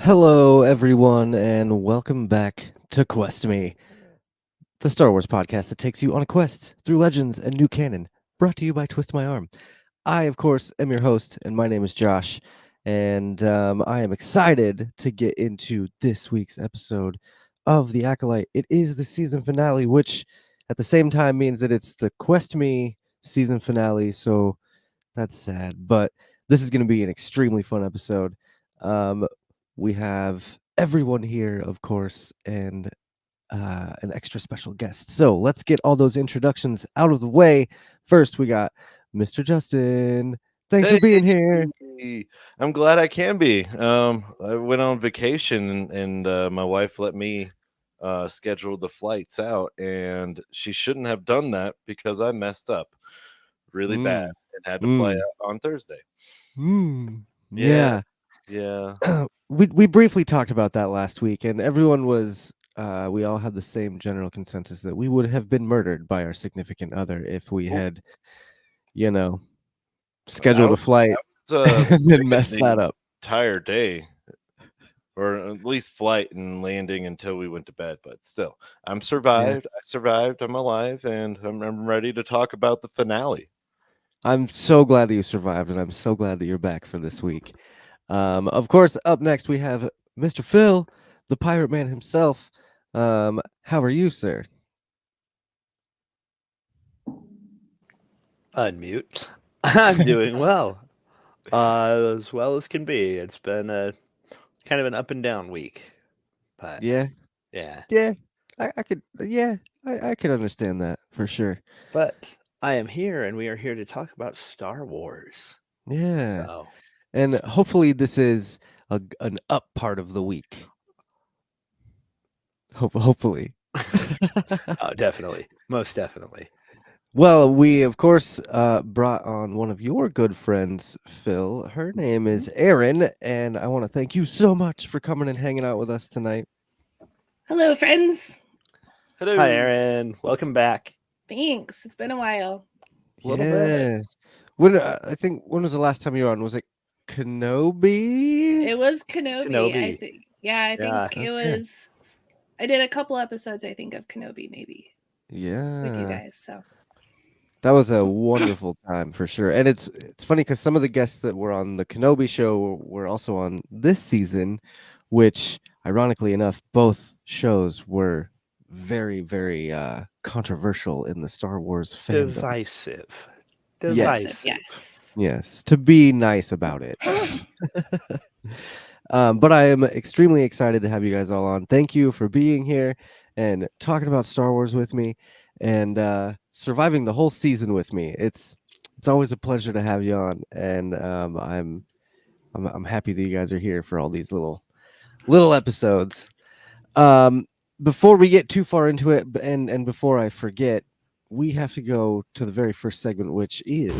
Hello, everyone, and welcome back to Quest Me, the Star Wars podcast that takes you on a quest through legends and new canon, brought to you by Twist My Arm. I, of course, am your host, and my name is Josh, and I am excited to get into this week's episode of The Acolyte. It is the season finale, which at the same time means that it's the Quest Me season finale, so that's sad, but this is going to be an extremely fun episode. Um, we have everyone here, of course, and an extra special guest. So let's get all those introductions out of the way. First, we got Mr. Justin. Thanks for being here. Hey, I'm glad I can be. I went on vacation and my wife let me schedule the flights out, and she shouldn't have done that because I messed up really bad Mm, and had to fly mm, out on Thursday. Yeah, yeah. yeah. we briefly talked about that last week, and everyone was. We all had the same general consensus that we would have been murdered by our significant other if we Oh, had, you know, I scheduled a flight was and then sick messed the that up. entire day, or at least flight and landing until we went to bed. But still, I'm Yeah. survived. I survived. I'm alive, and I'm ready to talk about the finale. I'm so glad that you survived, and I'm so glad that you're back for this week. Of course, up next we have Mr. Phil, the pirate man himself. How are you, sir? Unmute. I'm doing as well as can be. It's been a kind of an up and down week, but Yeah, yeah. yeah, I could, yeah, I can understand that for sure. But I am here, and we are here to talk about Star Wars. Yeah, So, and hopefully this is an up part of the week. Hopefully. oh, definitely, most definitely. Well, we of course brought on one of your good friends, Phil. Her name is Erin, and I want to thank you so much for coming and hanging out with us tonight. Hello, friends. Hello. Hi, Erin. Welcome back. Thanks. It's been a while. Little bit. When I think when was the last time you were on? Was it Kenobi? It was Kenobi, I Kenobi. think. Yeah, I think it was. I did a couple episodes, I think, of Kenobi, maybe with you Yeah, guys. So that was a wonderful time for sure. And it's funny because some of the guests that were on the Kenobi show were also on this season, which ironically enough, both shows were very controversial in the Star Wars fandom. Divisive. Yes. yes. Yes, to be nice about it. But I am extremely excited to have you guys all on. Thank you for being here and talking about Star Wars with me and surviving the whole season with me. It's always a pleasure to have you on, and I'm happy that you guys are here for all these little episodes. Before we get too far into it, and before I forget, we have to go to the very first segment, which is.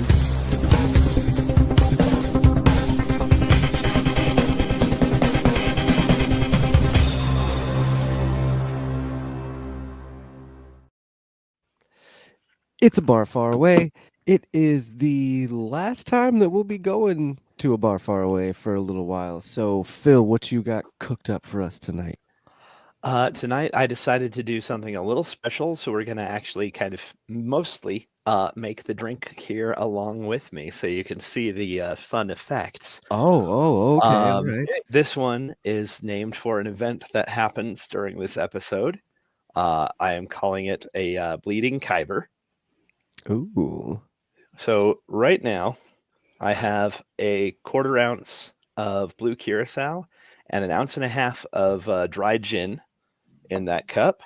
It's a bar far away. It is the last time that we'll be going to a bar far away for a little while. So, Phil, what you got cooked up for us tonight? Tonight, I decided to do something a little special, so we're going to actually kind of mostly make the drink here along with me so you can see the fun effects. Okay, all right. This one is named for an event that happens during this episode. I am calling it a bleeding kyber. Ooh. So right now, I have a 1/4 ounce of blue curacao and 1.5 ounces of dried gin in that cup.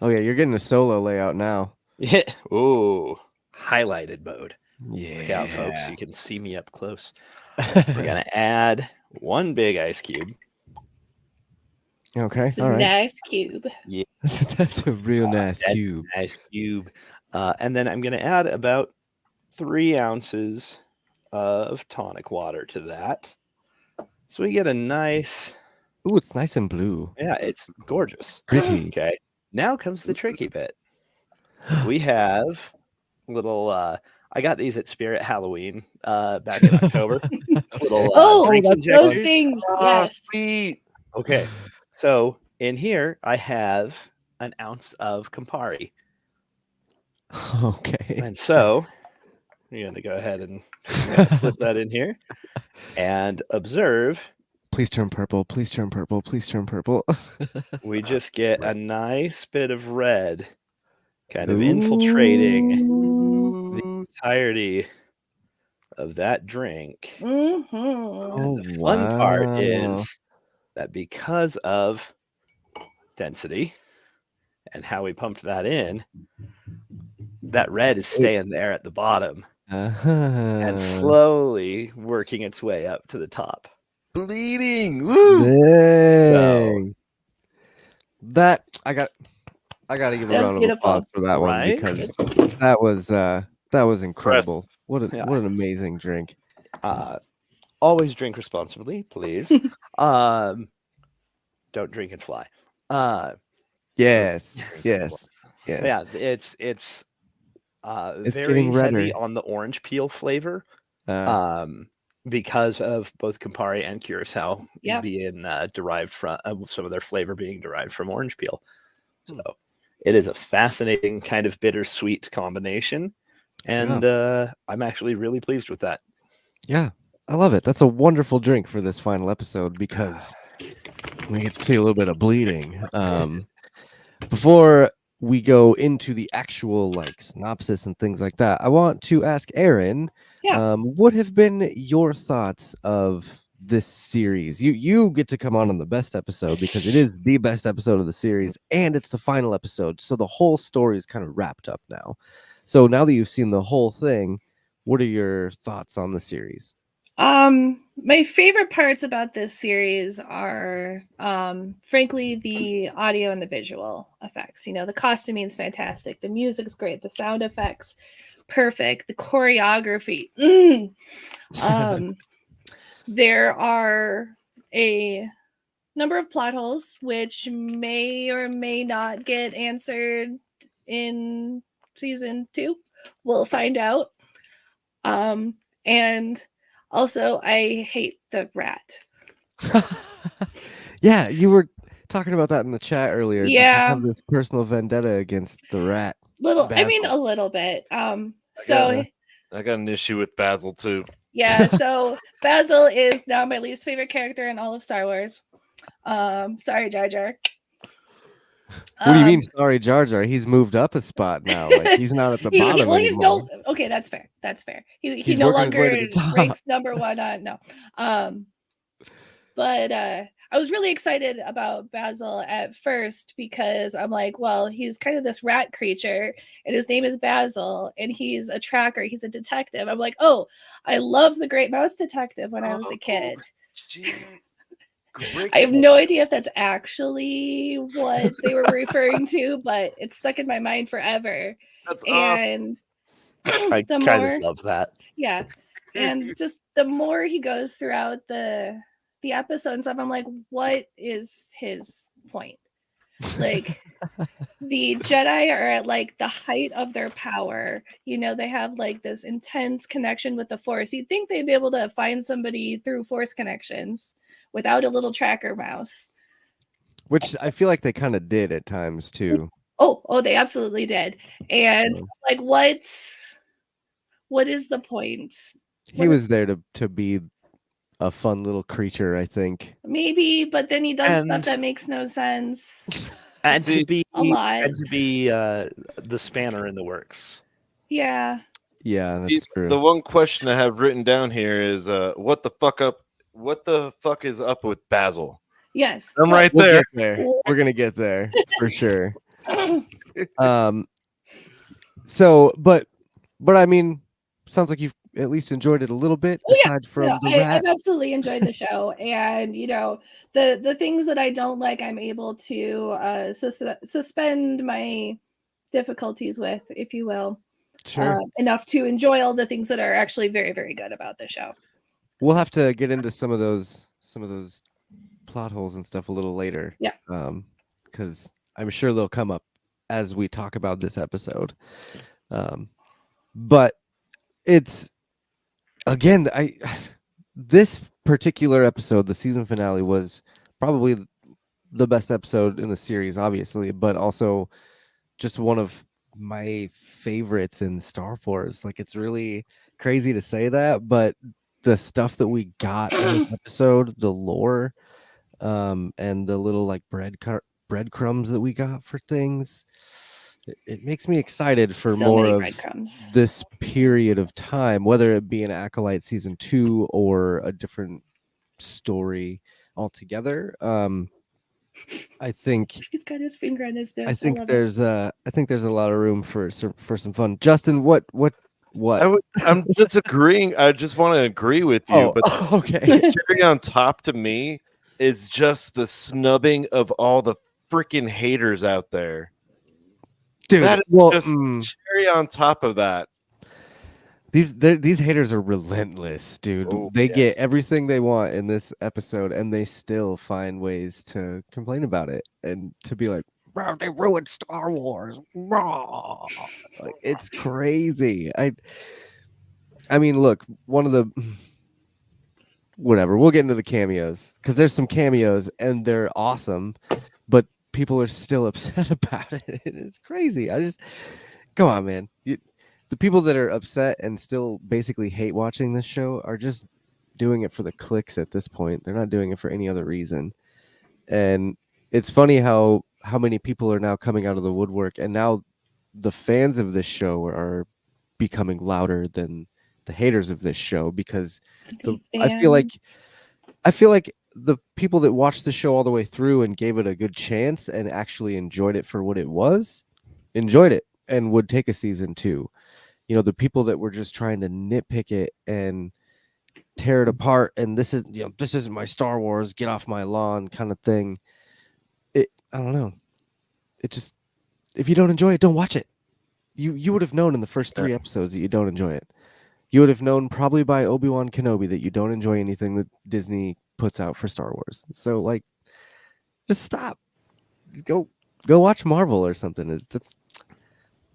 Oh yeah, you're getting a solo layout now. Yeah. Ooh, highlighted mode. Yeah. Look out, folks. You can see me up close. We're going to add 1 big ice cube. Okay, It's all a right. nice cube. Yeah. That's a real nice That's cube. a nice cube. And then I'm going to add about 3 ounces of tonic water to that. So we get a nice... Ooh, it's nice and blue. Yeah, it's gorgeous. Pretty. Okay. Now comes the tricky bit. We have little I got these at Spirit Halloween back in October. Little Oh, drink that's those injectors. things. Oh, Yes. sweet. Okay, so in here I have an ounce of Campari, Okay. and so you're going to go ahead and just kind of slip that in here and observe. Please turn purple. Please turn purple. Please turn purple. We just get a nice bit of red kind of infiltrating the Ooh. entirety of that drink. Mm-hmm. Oh, The fun part wow. is that because of density and how we pumped that in, that red is staying there at the bottom and slowly working its way up to the top. Bleeding. Woo. Dang. That I got to give a That's round of beautiful. applause for that one Right? because that was incredible. What Yeah. an amazing drink. Always drink responsibly, please. Don't drink and fly. Yes. Yes. Yeah, Yes. it's It's very getting heavy redder. on the orange peel flavor. Because of both Campari and Curacao Yep. being derived from some of their flavor being derived from orange peel. So it is a fascinating kind of bittersweet combination. And I'm actually really pleased with that. Yeah. I love it. That's a wonderful drink for this final episode because we get to see a little bit of bleeding. Before we go into the actual like synopsis and things like that, I want to ask Erin, Yeah. what have been your thoughts of this series? You get to come on the best episode because it is the best episode of the series and it's the final episode, so the whole story is kind of wrapped up now. So now that you've seen the whole thing, what are your thoughts on the series? My favorite parts about this series are frankly the audio and the visual effects. You know, the costuming is fantastic, the music's great, the sound effects perfect, the choreography. There are a number of plot holes which may or may not get answered in season 2. We'll find out. And also, I hate the rat. Yeah, you were talking about that in the chat earlier. You just Yeah, have this personal vendetta against the rat. I mean, Basil. a little bit. I got an issue with Basil too. Yeah, so Basil is now my least favorite character in all of Star Wars. Sorry, Jar Jar. What do you mean, sorry, Jar Jar? He's moved up a spot now. Like he's not at the bottom He's anymore. okay. That's fair. That's fair. He He's no working his way longer to the top. ranks number 1 on no. But I was really excited about Basil at first because I'm like, well, he's kind of this rat creature, and his name is Basil, and he's a tracker. He's a detective. I'm like, oh, I loved the Great Mouse Detective when I was a kid. I have no idea if that's actually what they were referring to, but it's stuck in my mind forever. That's and awesome. I the kind more, of love that. Yeah. And just the more he goes throughout the episode and stuff, I'm like, what is his point? Like, the Jedi are at like the height of their power. You know, they have like this intense connection with the Force. You'd think they'd be able to find somebody through Force connections without a little tracker mouse. Which I feel like they kind of did at times too. Oh, they absolutely did. And like, what is the point? He was there to be a fun little creature, I think. Maybe, but then he does stuff And- that makes no sense. And See, to be a lot. And to be the spanner in the works. Yeah. Yeah, that's true. The one question I have written down here is what the fuck is up with Basil? Yes. I'm right We'll there. get there. We're gonna get there for sure. So, but I mean, sounds like you've at least enjoyed it a little bit, aside from the rat. I've absolutely enjoyed the show, and you know, the things that I don't like, I'm able to suspend my difficulties with, if you will, Sure. enough to enjoy all the things that are actually very, very good about the show. We'll have to get into some of those plot holes and stuff a little later. Yeah. Because I'm sure they'll come up as we talk about this episode. But it's again, this particular episode, the season finale, was probably the best episode in the series, obviously, but also just one of my favorites in Star Wars. Like, it's really crazy to say that, but the stuff that we got in this episode, the lore, and the little like breadcrumbs that we got for things, it makes me excited for So more many of breadcrumbs. this period of time, whether it be an Acolyte season 2 or a different story altogether. I think He's got his finger on his I nose. I think love it. there's a lot of room for some fun. Justin, what? I'm just agreeing. I just want to agree with you, Oh, but okay. the cherry on top to me is just the snubbing of all the freaking haters out there. Dude, That is well, just cherry on top of that. these haters are relentless, dude. Oh, They get yes. everything they want in this episode, and they still find ways to complain about it and to be like, "Bro, they ruined Star Wars." Raw. Like, it's crazy. I mean, look, one of the whatever. We'll get into the cameos because there's some cameos and they're awesome, but people are still upset about it. It's crazy. Come on, man. The people that are upset and still basically hate watching this show are just doing it for the clicks at this point. They're not doing it for any other reason. And it's funny how many people are now coming out of the woodwork, and now the fans of this show are becoming louder than the haters of this show, because I feel like the people that watched the show all the way through and gave it a good chance and actually enjoyed it for what it was, enjoyed it and would take a season 2. You know, the people that were just trying to nitpick it and tear it apart, and this isn't my Star Wars, get off my lawn kind of thing. I don't know. It just, if you don't enjoy it, don't watch it. You would have known in the first 3 episodes that you don't enjoy it. You would have known probably by Obi-Wan Kenobi that you don't enjoy anything that Disney puts out for Star Wars. So, like, just stop. Go watch Marvel or something.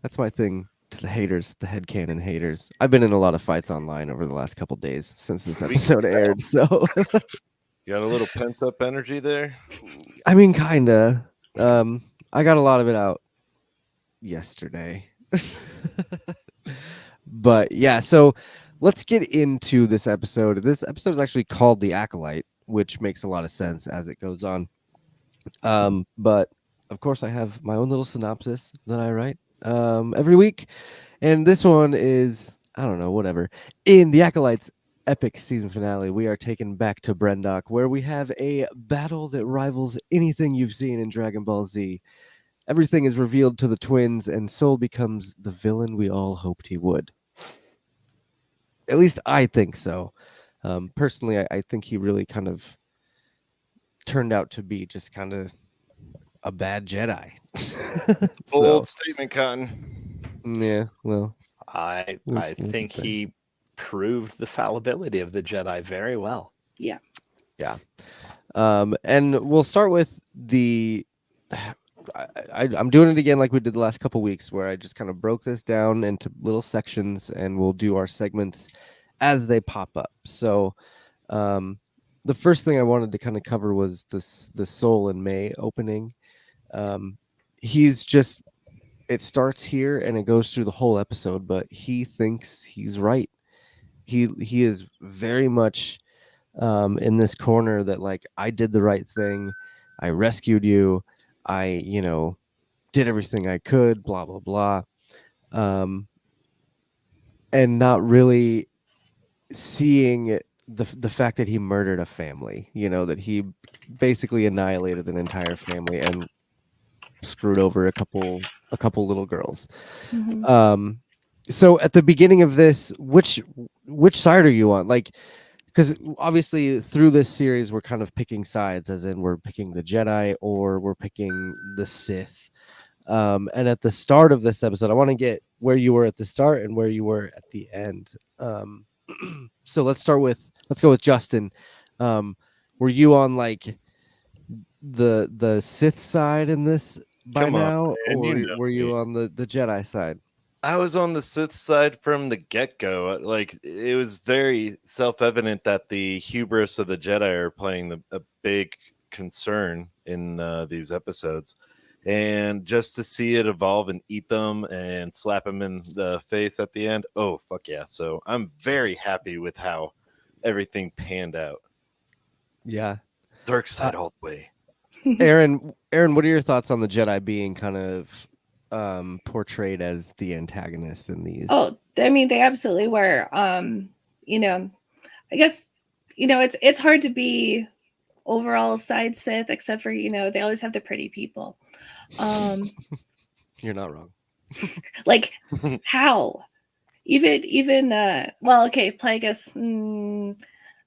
That's my thing to the haters, the headcanon haters. I've been in a lot of fights online over the last couple days since this episode aired. So, You got a little pent up energy there. I mean, kinda. I got a lot of it out yesterday. But yeah, so let's get into this episode. This episode is actually called The Acolyte, which makes a lot of sense as it goes on. But of course, I have my own little synopsis that I write every week, and this one is, I don't know, whatever. In The Acolyte's epic season finale, we are taken back to Brendok, where we have a battle that rivals anything you've seen in Dragon Ball Z. Everything is revealed to the twins, and Soul becomes the villain we all hoped he would. At least I think so. Personally, I think he really kind of turned out to be just kind of a bad Jedi. Bold statement, Cotton. Yeah, well, I we'll think get there. he proved the fallibility of the Jedi very well. Yeah. And we'll start with the. I'm doing it again like we did the last couple weeks, where I just kind of broke this down into little sections, and we'll do our segments as they pop up. So, the first thing I wanted to kind of cover was the Soul and May opening. He's just, it starts here and it goes through the whole episode, but he thinks he's right. He is very much in this corner that, like, I did the right thing. I rescued you. I, did everything I could, blah, blah, blah. And not really seeing the fact that he murdered a family, that he basically annihilated an entire family and screwed over a couple little girls. Mm-hmm. So at the beginning of this, which side are you on? Like, because obviously through this series we're kind of picking sides, as in we're picking the Jedi or we're picking the Sith. And at the start of this episode, I want to get where you were at the start and where you were at the end. So let's go with Justin. Were you on like the Sith side in this by Come on, now, man, or you know were you me. on the Jedi side? I was on the Sith side from the get-go. Like, it was very self-evident that the hubris of the Jedi are playing a big concern in these episodes. And just to see it evolve and eat them and slap them in the face at the end, oh, fuck yeah. So I'm very happy with how everything panned out. Yeah. Dark side all the way. Erin, what are your thoughts on the Jedi being kind of portrayed as the antagonist in these? Oh, I mean, they absolutely were. You know, I guess, it's hard to be overall side Sith, except for, they always have the pretty people. You're not wrong. Like, how? Even well, okay, Plagueis.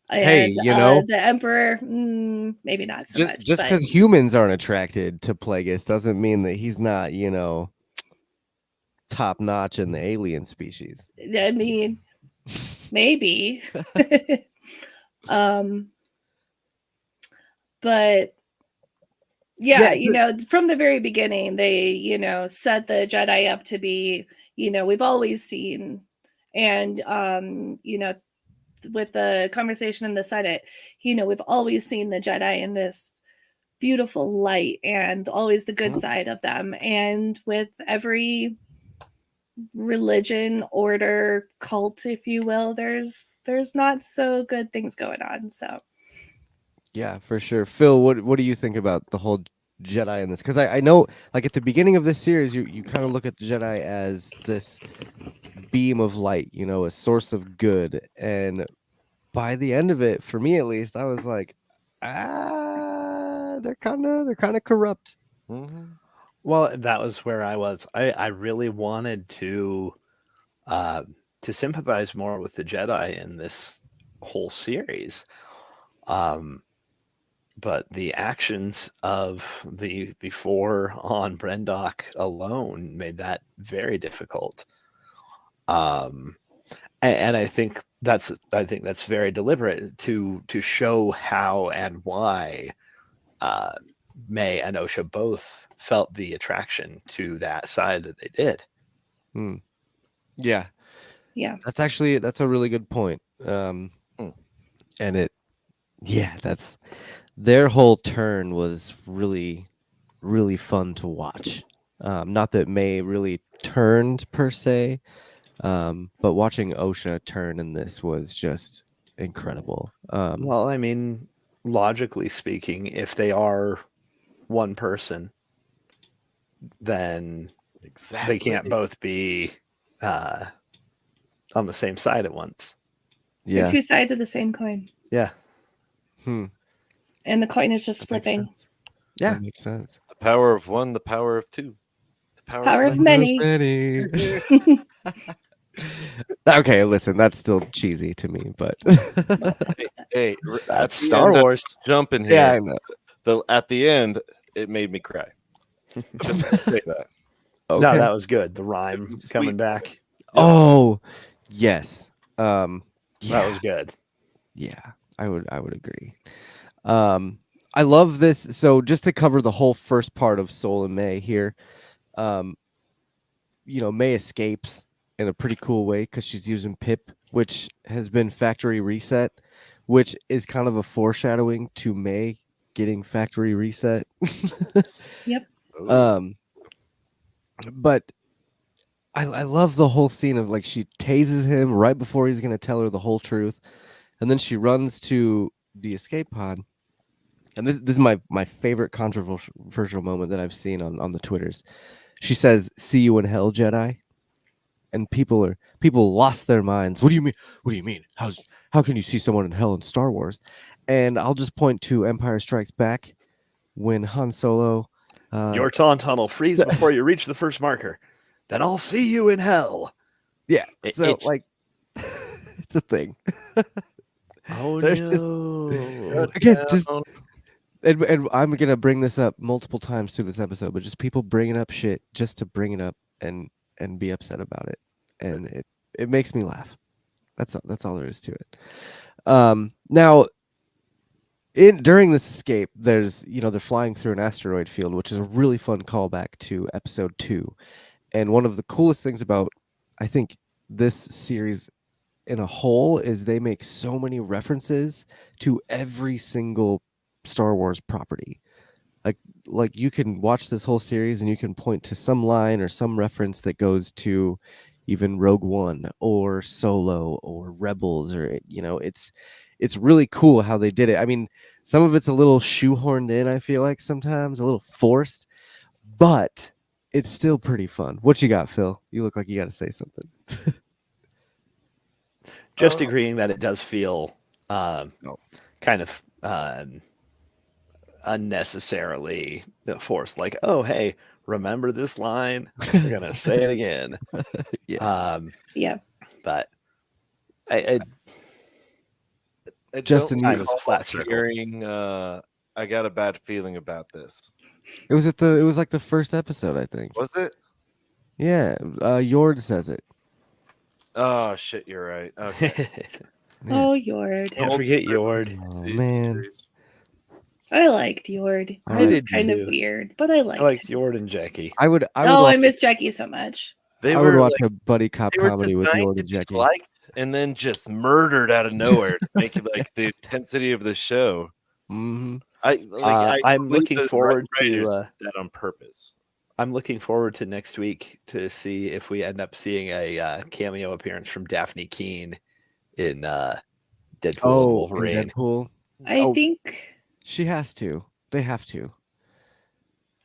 Hey, the Emperor, maybe not so much. Just because humans aren't attracted to Plagueis doesn't mean that he's not, top notch in the alien species. I mean, maybe. But yeah, from the very beginning, they, set the Jedi up to be, we've always seen, and with the conversation in the Senate, we've always seen the Jedi in this beautiful light and always the good side of them. And with every religion, order, cult, if you will, there's not so good things going on. So yeah, for sure. Phil, what do you think about the whole Jedi in this? Because I know, like, at the beginning of this series, you kind of look at the Jedi as this beam of light, a source of good, and by the end of it, for me at least, I was like, they're kind of corrupt. Mm-hmm. Well, that was where I was. I really wanted to sympathize more with the Jedi in this whole series. But the actions of the four on Brendock alone made that very difficult. And I think that's very deliberate to show how and why May and Osha both felt the attraction to that side that they did. Yeah. That's a really good point. And that's their whole turn was really, really fun to watch. Not that May really turned per se, but watching Osha turn in this was just incredible. Well, I mean, logically speaking, if they are one person, then they can't both be on the same side at once. Yeah, they're two sides of the same coin. Yeah. And the coin is just flipping. Yeah, that makes sense. The power of one, the power of two, the Power of many. Okay, listen, that's still cheesy to me, but hey, that's Star Wars. Jump in here. Yeah, I know. At the end, it made me cry. Just to say that. Okay. No, that was good. The rhyme coming back. Oh, yes. That was good. Yeah, I would agree. I love this. So just to cover the whole first part of Soul and May here, May escapes in a pretty cool way because she's using Pip, which has been factory reset, which is kind of a foreshadowing to May getting factory reset. Yep. But I love the whole scene of, like, she tases him right before he's going to tell her the whole truth. And then she runs to the escape pod. And this is my favorite controversial moment that I've seen on the Twitters. She says, "See you in hell, Jedi." And people lost their minds. What do you mean? What do you mean? How can you see someone in hell in Star Wars? And I'll just point to Empire Strikes Back when Han Solo. Your tauntaun will freeze before you reach the first marker. Then I'll see you in hell. Yeah. So like, it's a thing. Oh, there's no. just and I'm gonna bring this up multiple times through this episode, but just people bringing up shit just to bring it up and be upset about it, and it makes me laugh. That's all there is to it. Now, during this escape, there's they're flying through an asteroid field, which is a really fun callback to episode 2. And one of the coolest things about I think this series in a whole is they make so many references to every single Star Wars property. Like you can watch this whole series and you can point to some line or some reference that goes to even Rogue One or Solo or Rebels, or it's really cool how they did it. I mean, some of it's a little shoehorned in, I feel like sometimes a little forced, but it's still pretty fun. What you got, Phil? You look like you got to say something. Just agreeing that it does feel kind of unnecessarily forced. Like, oh, hey, remember this line? We're gonna say it again. Yeah. Yeah. But I Justin, time is a flat circle. Hearing, I got a bad feeling about this. it was like the first episode, I think. Was it? Yeah, Yord says it. Oh shit, you're right. Okay. Yeah. Oh, Yord. Can't forget Yord. Oh, man. Series. I liked Yord. I It was did kind too. of weird, but I liked I liked it. Yord and Jackie. I would Oh, watch, I miss Jackie so much. They I would were watch like, a buddy cop they were comedy with designed Yord to and be Jackie. liked and then just murdered out of nowhere to make it like the intensity of the show. Mm-hmm. I'm believe looking the forward writers to. did that on purpose. I'm looking forward to next week to see if we end up seeing a cameo appearance from Daphne Keene in Deadpool and Oh, in Wolverine. Deadpool. I think. She has to. They have to.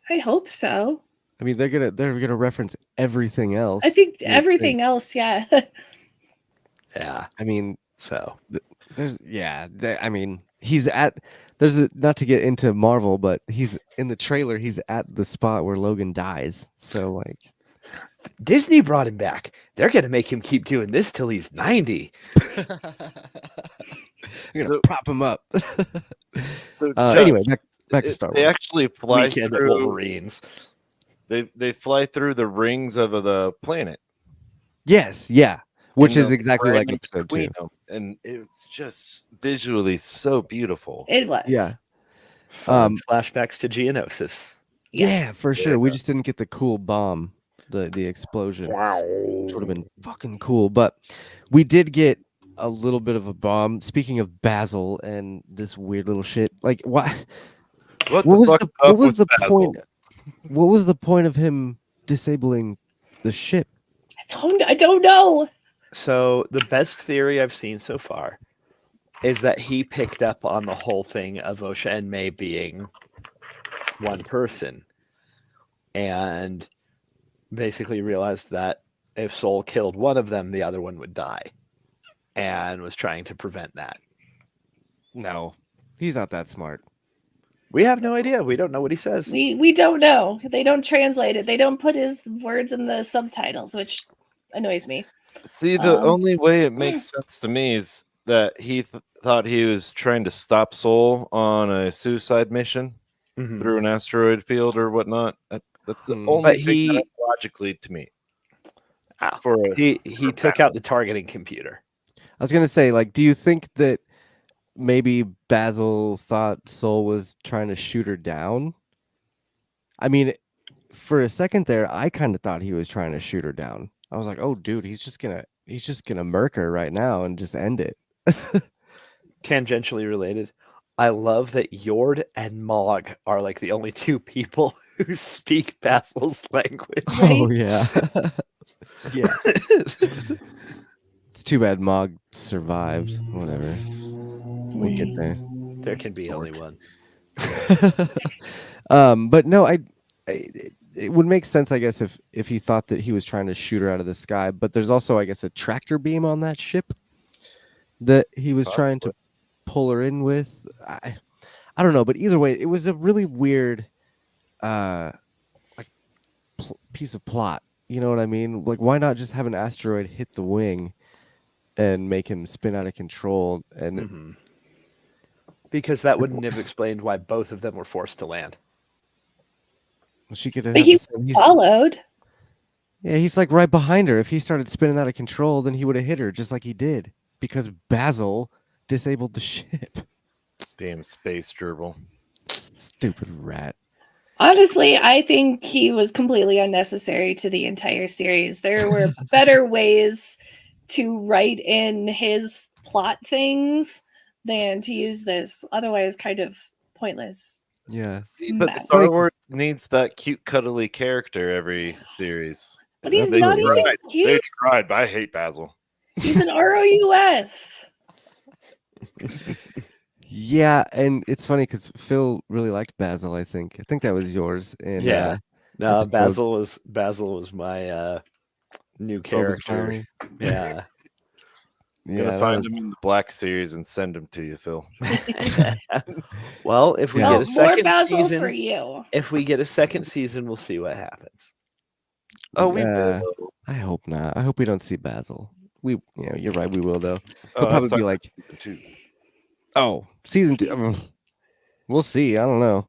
I hope so. I mean, they're gonna reference everything else. I think you would everything else, yeah. Yeah. I mean, So I mean, he's at. Not to get into Marvel, but he's in the trailer. He's at the spot where Logan dies. So like, Disney brought him back. They're gonna make him keep doing this till he's 90. you're gonna prop him up. So Anyway, back to Star Wars. They actually fly Weekend at through. Wolverines. They fly through the rings of the planet, Yes, yeah, which and is the exactly like fragment episode between 2. them, and it's just visually so beautiful. It was. Yeah. Fun flashbacks to Geonosis. Yeah, for sure. Yeah. We just didn't get the cool bomb, the explosion. Wow. Which would have been fucking cool. But we did get a little bit of a bomb. Speaking of Basil and this weird little shit, like what was the point? What was the point of him disabling the ship? I don't know. So the best theory I've seen so far is that he picked up on the whole thing of Osha and May being one person and basically realized that if Soul killed one of them, the other one would die, and was trying to prevent that. No, he's not that smart. We have no idea. We don't know what he says. We don't know. They don't translate it. They don't put his words in the subtitles, which annoys me. See, the only way it makes sense to me is that he thought he was trying to stop Soul on a suicide mission through an asteroid field or whatnot. That's the only thing that logically to me. He took out the targeting computer. I was gonna say, like, do you think that maybe Basil thought Soul was trying to shoot her down? I mean, for a second there, I kind of thought he was trying to shoot her down. I was like, oh, dude, he's just gonna murk her right now and just end it. Tangentially related. I love that Yord and Mog are like the only two people who speak Basil's language. Oh yeah. Yeah. It's too bad Mog survived. Whatever. We'll get there. There can be only one. But no, it would make sense, I guess, if he thought that he was trying to shoot her out of the sky. But there's also, I guess, a tractor beam on that ship that he was trying to pull her in with. I don't know, but either way, it was a really weird piece of plot. You know what I mean? Like, why not just have an asteroid hit the wing and make him spin out of control? And because that wouldn't have explained why both of them were forced to land. she could have. But he followed. Yeah, he's like right behind her. If he started spinning out of control, then he would have hit her just like he did because Basil disabled the ship. Damn space gerbil. Stupid rat. Honestly, I think he was completely unnecessary to the entire series. There were better ways to write in his plot things than to use this otherwise kind of pointless Yeah. See, but mess. Star Wars needs that cute, cuddly character every series. But he's They not even tried. They cute. tried, but I hate Basil. He's an ROUS. Yeah, and it's funny because Phil really liked Basil. I think that was yours. And Yeah. No, episode- Basil was my new Obi's character. Brownie. Yeah. I'm gonna Yeah, find him in the Black series and send him to you, Phil. Well, if we Yeah. get Well, a more second Basil for season, you. if we get a second season, we'll see what happens. Oh, we Uh, will. I hope not. I hope we don't see Basil. You're right. We will though. Oh, He'll probably be like, season 2. oh, season 2. We'll see. I don't know.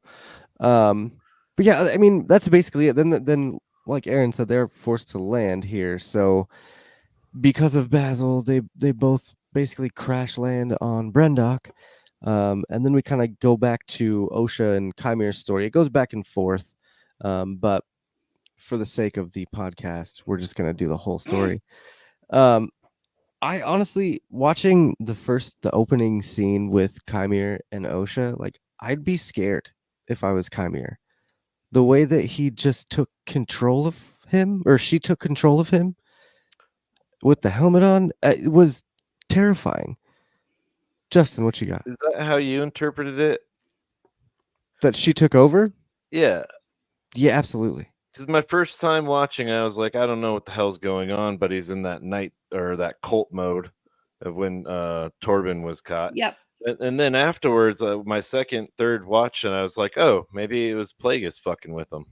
But yeah, I mean that's basically it. Then like Erin said, they're forced to land here. So because of Basil, they both basically crash land on Brendok. And then we kind of go back to Osha and Chimere's story. It goes back and forth, but for the sake of the podcast, we're just gonna do the whole story. I honestly, watching the opening scene with Chimere and Osha, like I'd be scared if I was Chimere. The way that he just took control of him, or she took control of him with the helmet on, it was terrifying. Justin, what you got? Is that how you interpreted it? That she took over? Yeah. Yeah, absolutely. Because my first time watching, I was like, I don't know what the hell's going on, but he's in that night or that cult mode of when Torben was caught. Yep. And then afterwards, my second, third watch, and I was like, oh, maybe it was Plagueis fucking with him.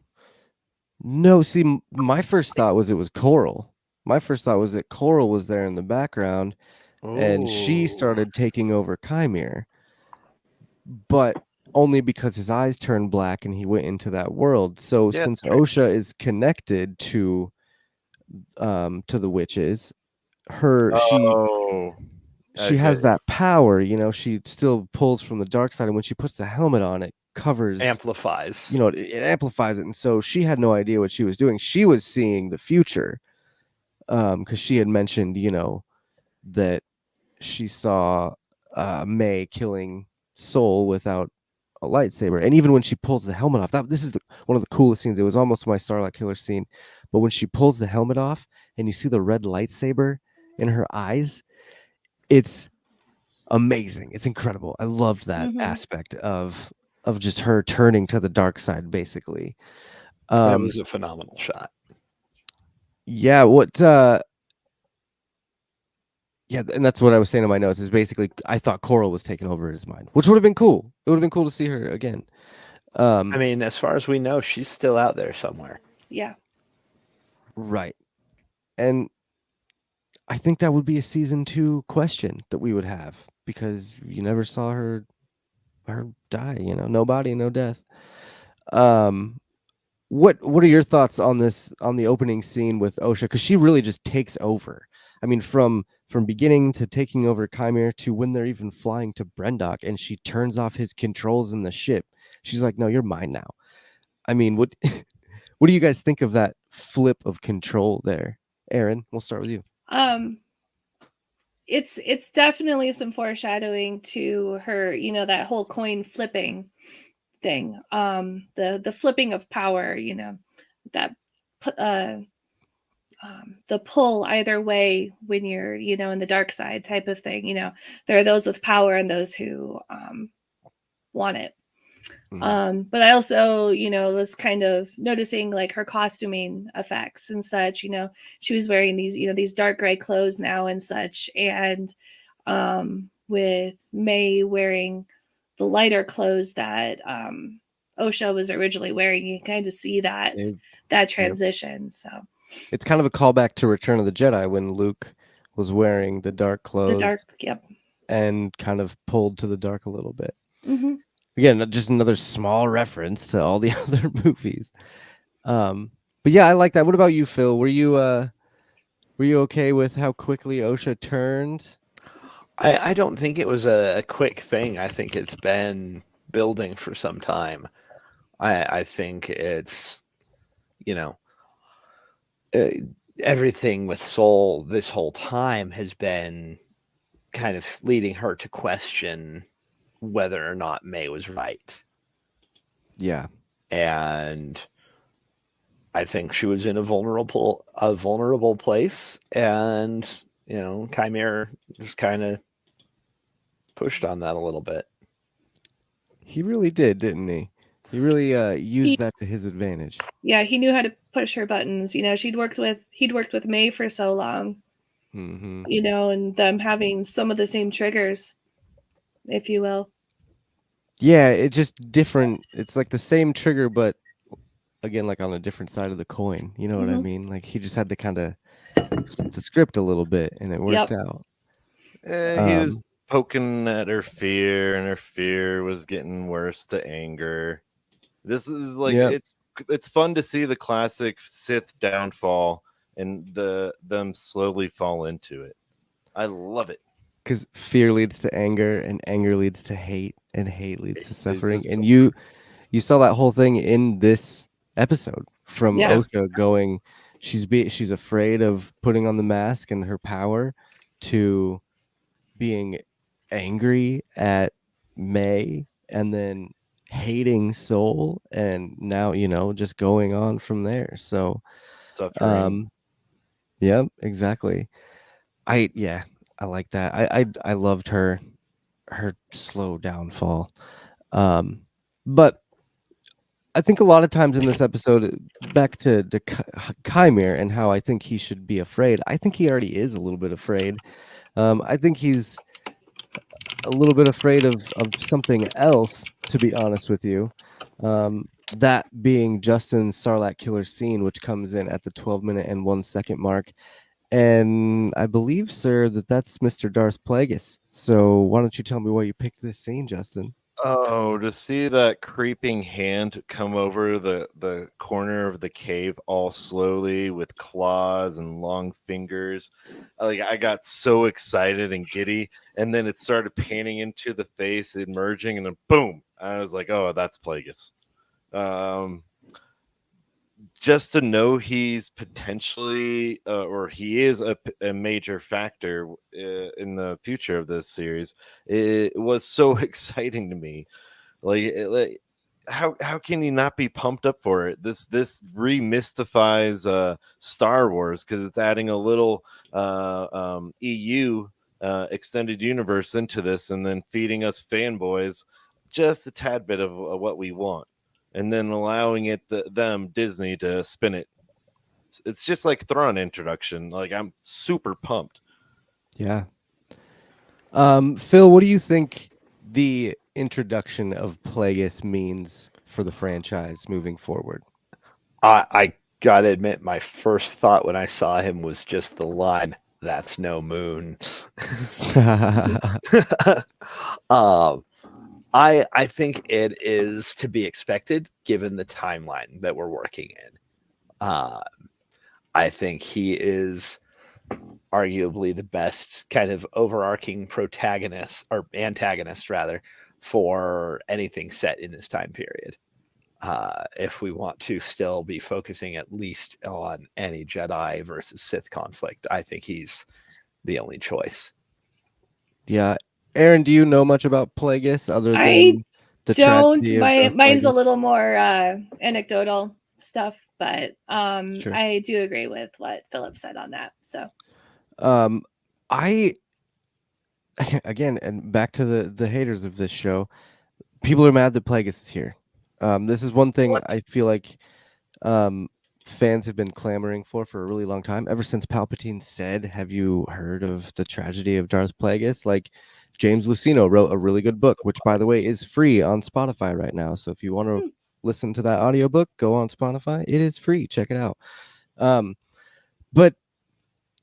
No, see, my first thought was it was Coral. My first thought was that Coral was there in the background, and she Ooh. started taking over Chimere, but only because his eyes turned black and he went into that world. So Yeah, since that's right. Osha is connected to the witches, she has that power, she still pulls from the dark side, and when she puts the helmet on, it covers Amplifies. it amplifies it. And so she had no idea what she was doing. She was seeing the future, because she had mentioned that she saw May killing Soul without a lightsaber. And even when she pulls the helmet off, this is one of the coolest scenes. It was almost my Starlight Killer scene, but when she pulls the helmet off and you see the red lightsaber in her eyes, it's amazing. It's incredible. I loved that aspect of just her turning to the dark side, basically. That was a phenomenal shot. Yeah, yeah, and that's what I was saying in my notes, is basically I thought Coral was taking over his mind, which would have been cool. It would have been cool to see her again. I mean, as far as we know, she's still out there somewhere. Yeah. Right. And I think that would be a season 2 question that we would have, because you never saw her die, no body, no death. What are your thoughts on the opening scene with Osha? Because she really just takes over. I mean, from beginning to taking over Chimere to when they're even flying to Brendok, and she turns off his controls in the ship. She's like, "No, you're mine now." I mean, what what do you guys think of that flip of control there? Erin, we'll start with you. It's definitely some foreshadowing to her, that whole coin flipping thing. The flipping of power, that the pull either way when you're, in the dark side type of thing. There are those with power and those who want it. But I also, was kind of noticing like her costuming effects and such. She was wearing these dark gray clothes now and such, and with May wearing the lighter clothes that Osha was originally wearing, you kind of see that transition. So it's kind of a callback to Return of the Jedi when Luke was wearing the dark clothes, and kind of pulled to the dark a little bit. Again, just another small reference to all the other movies. But yeah, I like that. What about you, Phil? Were you okay with how quickly Osha turned? I don't think it was a quick thing. I think it's been building for some time. I think it's, you know, everything with Soul this whole time has been kind of leading her to question whether or not May was right. Yeah. And I think she was in a vulnerable place, and Chimera just kind of pushed on that a little bit. He really did, didn't he? He really used He- that to his advantage. Yeah, he knew how to push her buttons. He'd worked with May for so long. Mm-hmm. And them having some of the same triggers, if you will. Yeah, it's just different. It's like the same trigger, but again, like on a different side of the coin. You know what I Mhm. mean? Like he just had to kind of flip the script a little bit, and it worked out. He was poking at her fear, and her fear was getting worse to anger. This is like it's fun to see the classic Sith downfall and them slowly fall into it. I love it. Because fear leads to anger, and anger leads to hate, and hate leads to suffering. And suffering. you saw that whole thing in this episode from Yeah. Osha going, she's afraid of putting on the mask and her power, to being angry at May, and then hating Soul, and now just going on from there. So Suffering. yeah, exactly. I like that. I loved her slow downfall. But I think a lot of times in this episode, back to Chimera and how I think he should be afraid. I think he already is a little bit afraid. I think he's a little bit afraid of something else, to be honest with you. That being Justin's Sarlacc killer scene, which comes in at the 12-minute and 1 second mark. And I believe, sir, that's Mr. Darth Plagueis. So why don't you tell me why you picked this scene, Justin? Oh, to see that creeping hand come over the corner of the cave all slowly with claws and long fingers. Like I got so excited and giddy, and then it started panning into the face, emerging, and then boom! I was like, "Oh, that's Plagueis." Just to know he's potentially or he is a major factor in the future of this series, it was so exciting to me. Like how can you not be pumped up for it? This remystifies Star Wars, because it's adding a little EU extended universe into this, and then feeding us fanboys just a tad bit of what we want, and then allowing them Disney to spin it. It's just like Thrawn introduction. Like I'm super pumped. Yeah. Phil, what do you think the introduction of Plagueis means for the franchise moving forward? I gotta admit, my first thought when I saw him was just the line, "That's no moon." I think it is to be expected given the timeline that we're working in. I think he is arguably the best kind of overarching protagonist, or antagonist rather, for anything set in this time period. If we want to still be focusing at least on any Jedi versus Sith conflict, I think he's the only choice. Yeah. Erin, do you know much about Plagueis other than I the don't. tragedy of Darth Mine's a Plagueis? little more anecdotal stuff, but Sure. I do agree with what Philip said on that. So I again, and back to the haters of this show, people are mad that Plagueis is here. This is one thing I feel like fans have been clamoring for a really long time, ever since Palpatine said, "Have you heard of the tragedy of Darth Plagueis?" Like, James Luceno wrote a really good book, which, by the way, is free on Spotify right now. So if you want to listen to that audiobook, go on Spotify. It is free. Check it out. But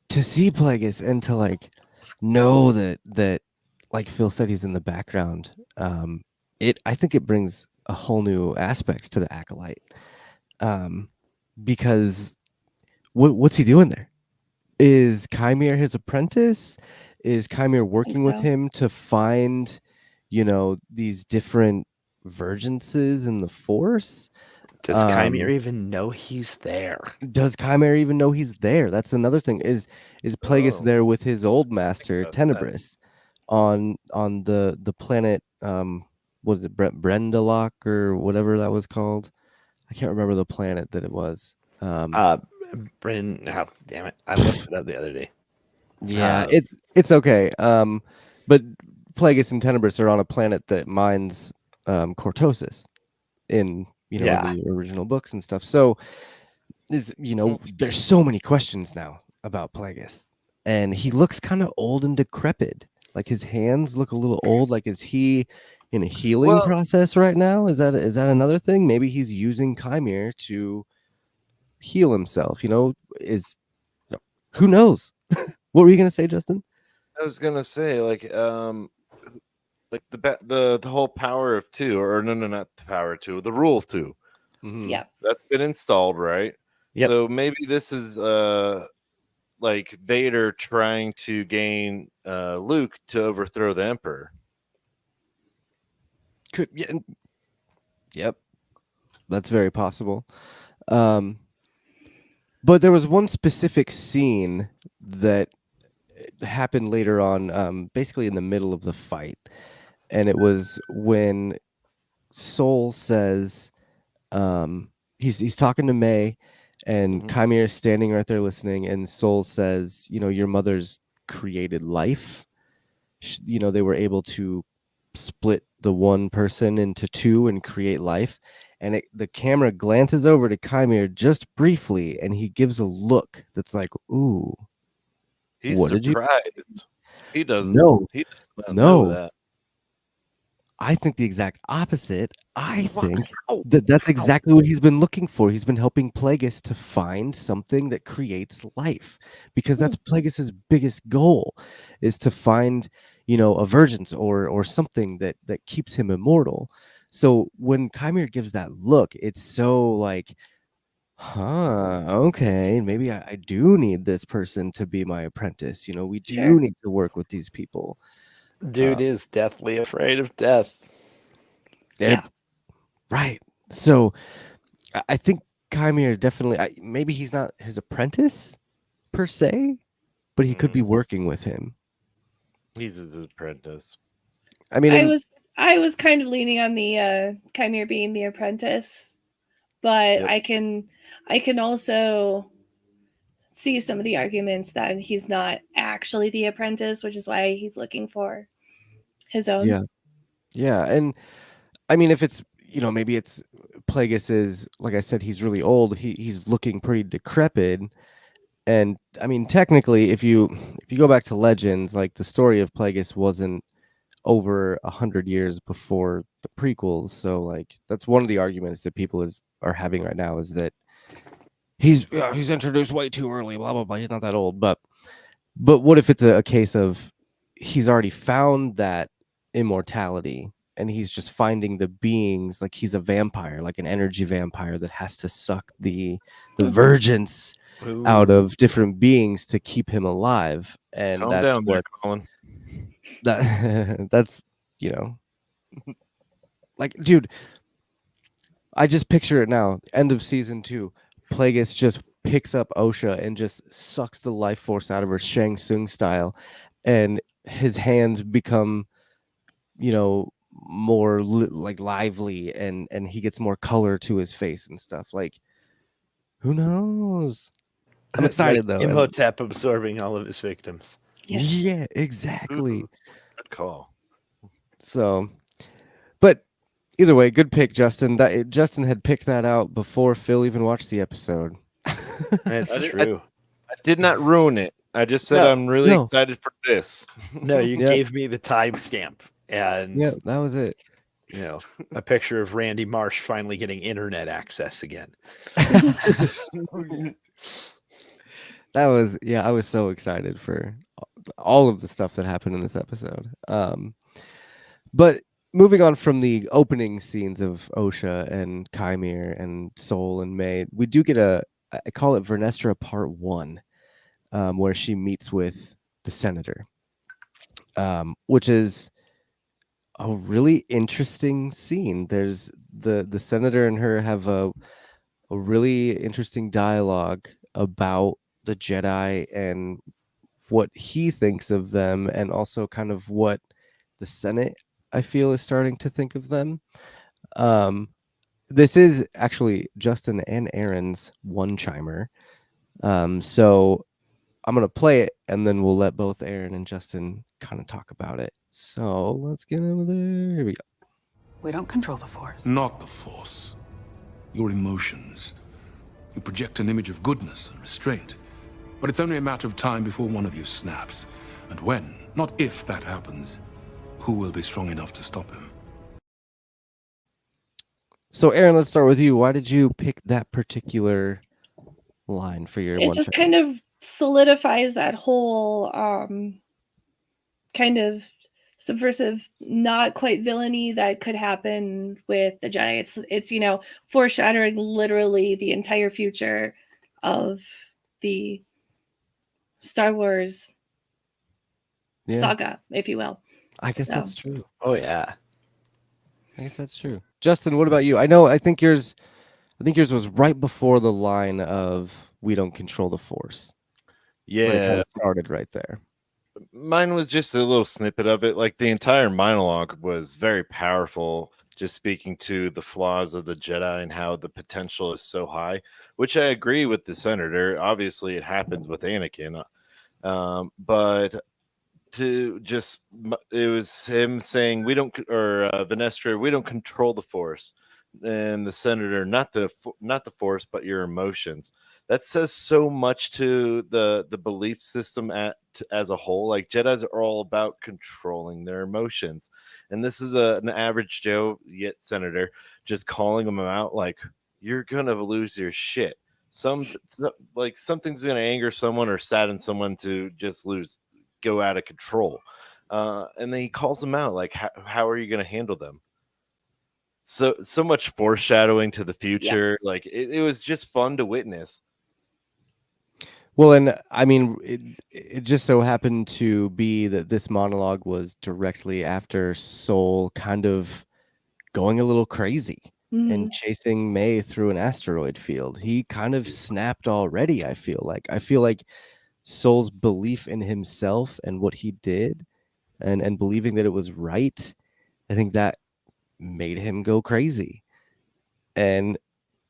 to see Plagueis and to like know that like Phil said, he's in the background, I think it brings a whole new aspect to the Acolyte. Because what's he doing there? Is Chimera his apprentice? Is Chimera working with him to find, these different vergences in the Force. Does Chimera even know he's there? Does Chimera even know he's there? That's another thing. Is Plagueis Oh. there with his old master about that. Tenebris on the planet? What is it, Brendalock or whatever that was called? I can't remember the planet that it was. Bryn, oh, damn it! I looked it up the other day. Yeah, it's okay. But Plagueis and Tenebris are on a planet that mines cortosis in in the original books and stuff. So there's so many questions now about Plagueis, and he looks kind of old and decrepit. Like his hands look a little old. Like is he in a healing process right now? Is that another thing? Maybe he's using Chimera to heal himself. Who knows? What were you gonna say, Justin? I was gonna say like the whole power of two, or no, not the power of two, the rule of two. Mm-hmm. Yeah. That's been installed, right? Yep. So maybe this is like Vader trying to gain Luke to overthrow the Emperor. Could yep, that's very possible. But there was one specific scene that happened later on, basically in the middle of the fight, and it was when Soul says, he's talking to May, and Chimera is standing right there listening, and Soul says, your mother's created life. They were able to split the one person into two and create life. And the camera glances over to Chimera just briefly, and he gives a look that's like, "Ooh, He's what surprised. Did you? He doesn't. No, He doesn't no. know that. I think the exact opposite. I think that's exactly what he's been looking for. He's been helping Plagueis to find something that creates life, because that's Plagueis's biggest goal, is to find, a virgins or something that keeps him immortal. So when Chimera gives that look, it's so like, okay, maybe I do need this person to be my apprentice. We do need to work with these people. Dude is deathly afraid of death. Yeah. Right. So I think Chimera definitely, maybe he's not his apprentice per se, but he could be working with him. He's his apprentice. I mean, I was kind of leaning on the Chimera being the apprentice, but I can also see some of the arguments that he's not actually the apprentice, which is why he's looking for his own. Yeah. And I mean, if it's, maybe it's Plagueis is, like I said, he's really old. He's looking pretty decrepit. And I mean, technically, if you go back to Legends, like the story of Plagueis wasn't over 100 years before the prequels. So like that's one of the arguments that people are having right now, is that he's introduced way too early, blah blah blah. He's not that old. But what if it's a case of he's already found that immortality, and he's just finding the beings, like he's a vampire, like an energy vampire that has to suck the virgins out of different beings to keep him alive. And Calm that's down there, what Colin. that's like, dude, I just picture it now. End of season 2, Plagueis just picks up Osha and just sucks the life force out of her, Shang Tsung style, and his hands become more like lively, and he gets more color to his face and stuff. Like, who knows? I'm excited though. Imhotep absorbing all of his victims. Yeah, exactly. Good call. So, but either way, good pick, Justin. Justin had picked that out before Phil even watched the episode. That's true. I did not ruin it. I just said I'm really excited for this. No, you gave me the timestamp, and that was it. A picture of Randy Marsh finally getting internet access again. That was, I was so excited for all of the stuff that happened in this episode. But moving on from the opening scenes of Osha and Chimera and Soul and May, we do get I call it Vernestra Part 1, where she meets with the senator, which is a really interesting scene. There's the senator and her have a really interesting dialogue about the Jedi and what he thinks of them, and also kind of what the Senate, I feel, is starting to think of them. This is actually Justin and Erin's one-chimer. So I'm going to play it, and then we'll let both Erin and Justin kind of talk about it. So let's get over there. Here we go. We don't control the Force. Not the Force. Your emotions. You project an image of goodness and restraint. But it's only a matter of time before one of you snaps. And when, not if that happens, who will be strong enough to stop him? So Erin, let's start with you. Why did you pick that particular line for your It just kind of solidifies that whole kind of subversive, not quite villainy that could happen with the Jedi. It's you know, foreshadowing literally the entire future of the Star Wars saga, if you will. I guess that's true. Oh yeah. I guess that's true. Justin, what about you? I think yours was right before the line of "We don't control the Force." Yeah, it kind of started right there. Mine was just a little snippet of it. Like the entire monologue was very powerful, just speaking to the flaws of the Jedi and how the potential is so high, which I agree with the senator. Obviously, it happens with Anakin, but to just it was him saying we don't, or Venestra, we don't control the Force, and the senator, not the Force, but your emotions. That says so much to the belief system as a whole. Like Jedis are all about controlling their emotions, and this is an average Joe yet senator just calling them out like you're gonna lose your shit. Like something's gonna anger someone or sadden someone to just go out of control, and then he calls them out like how are you gonna handle them? So much foreshadowing to the future. Yeah. Like it was just fun to witness. Well, and I mean, it just so happened to be that this monologue was directly after Soul kind of going a little crazy and chasing May through an asteroid field. He kind of snapped already, I feel like Soul's belief in himself and what he did and believing that it was right, I think that made him go crazy. And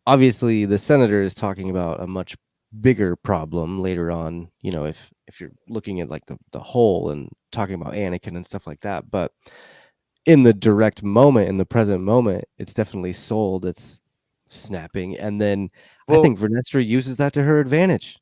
obviously the senator is talking about a much bigger problem later on, you know, if you're looking at like the whole and talking about Anakin and stuff like that. But in the direct moment, in the present moment, it's definitely Soul that's snapping. And then I think Venestra uses that to her advantage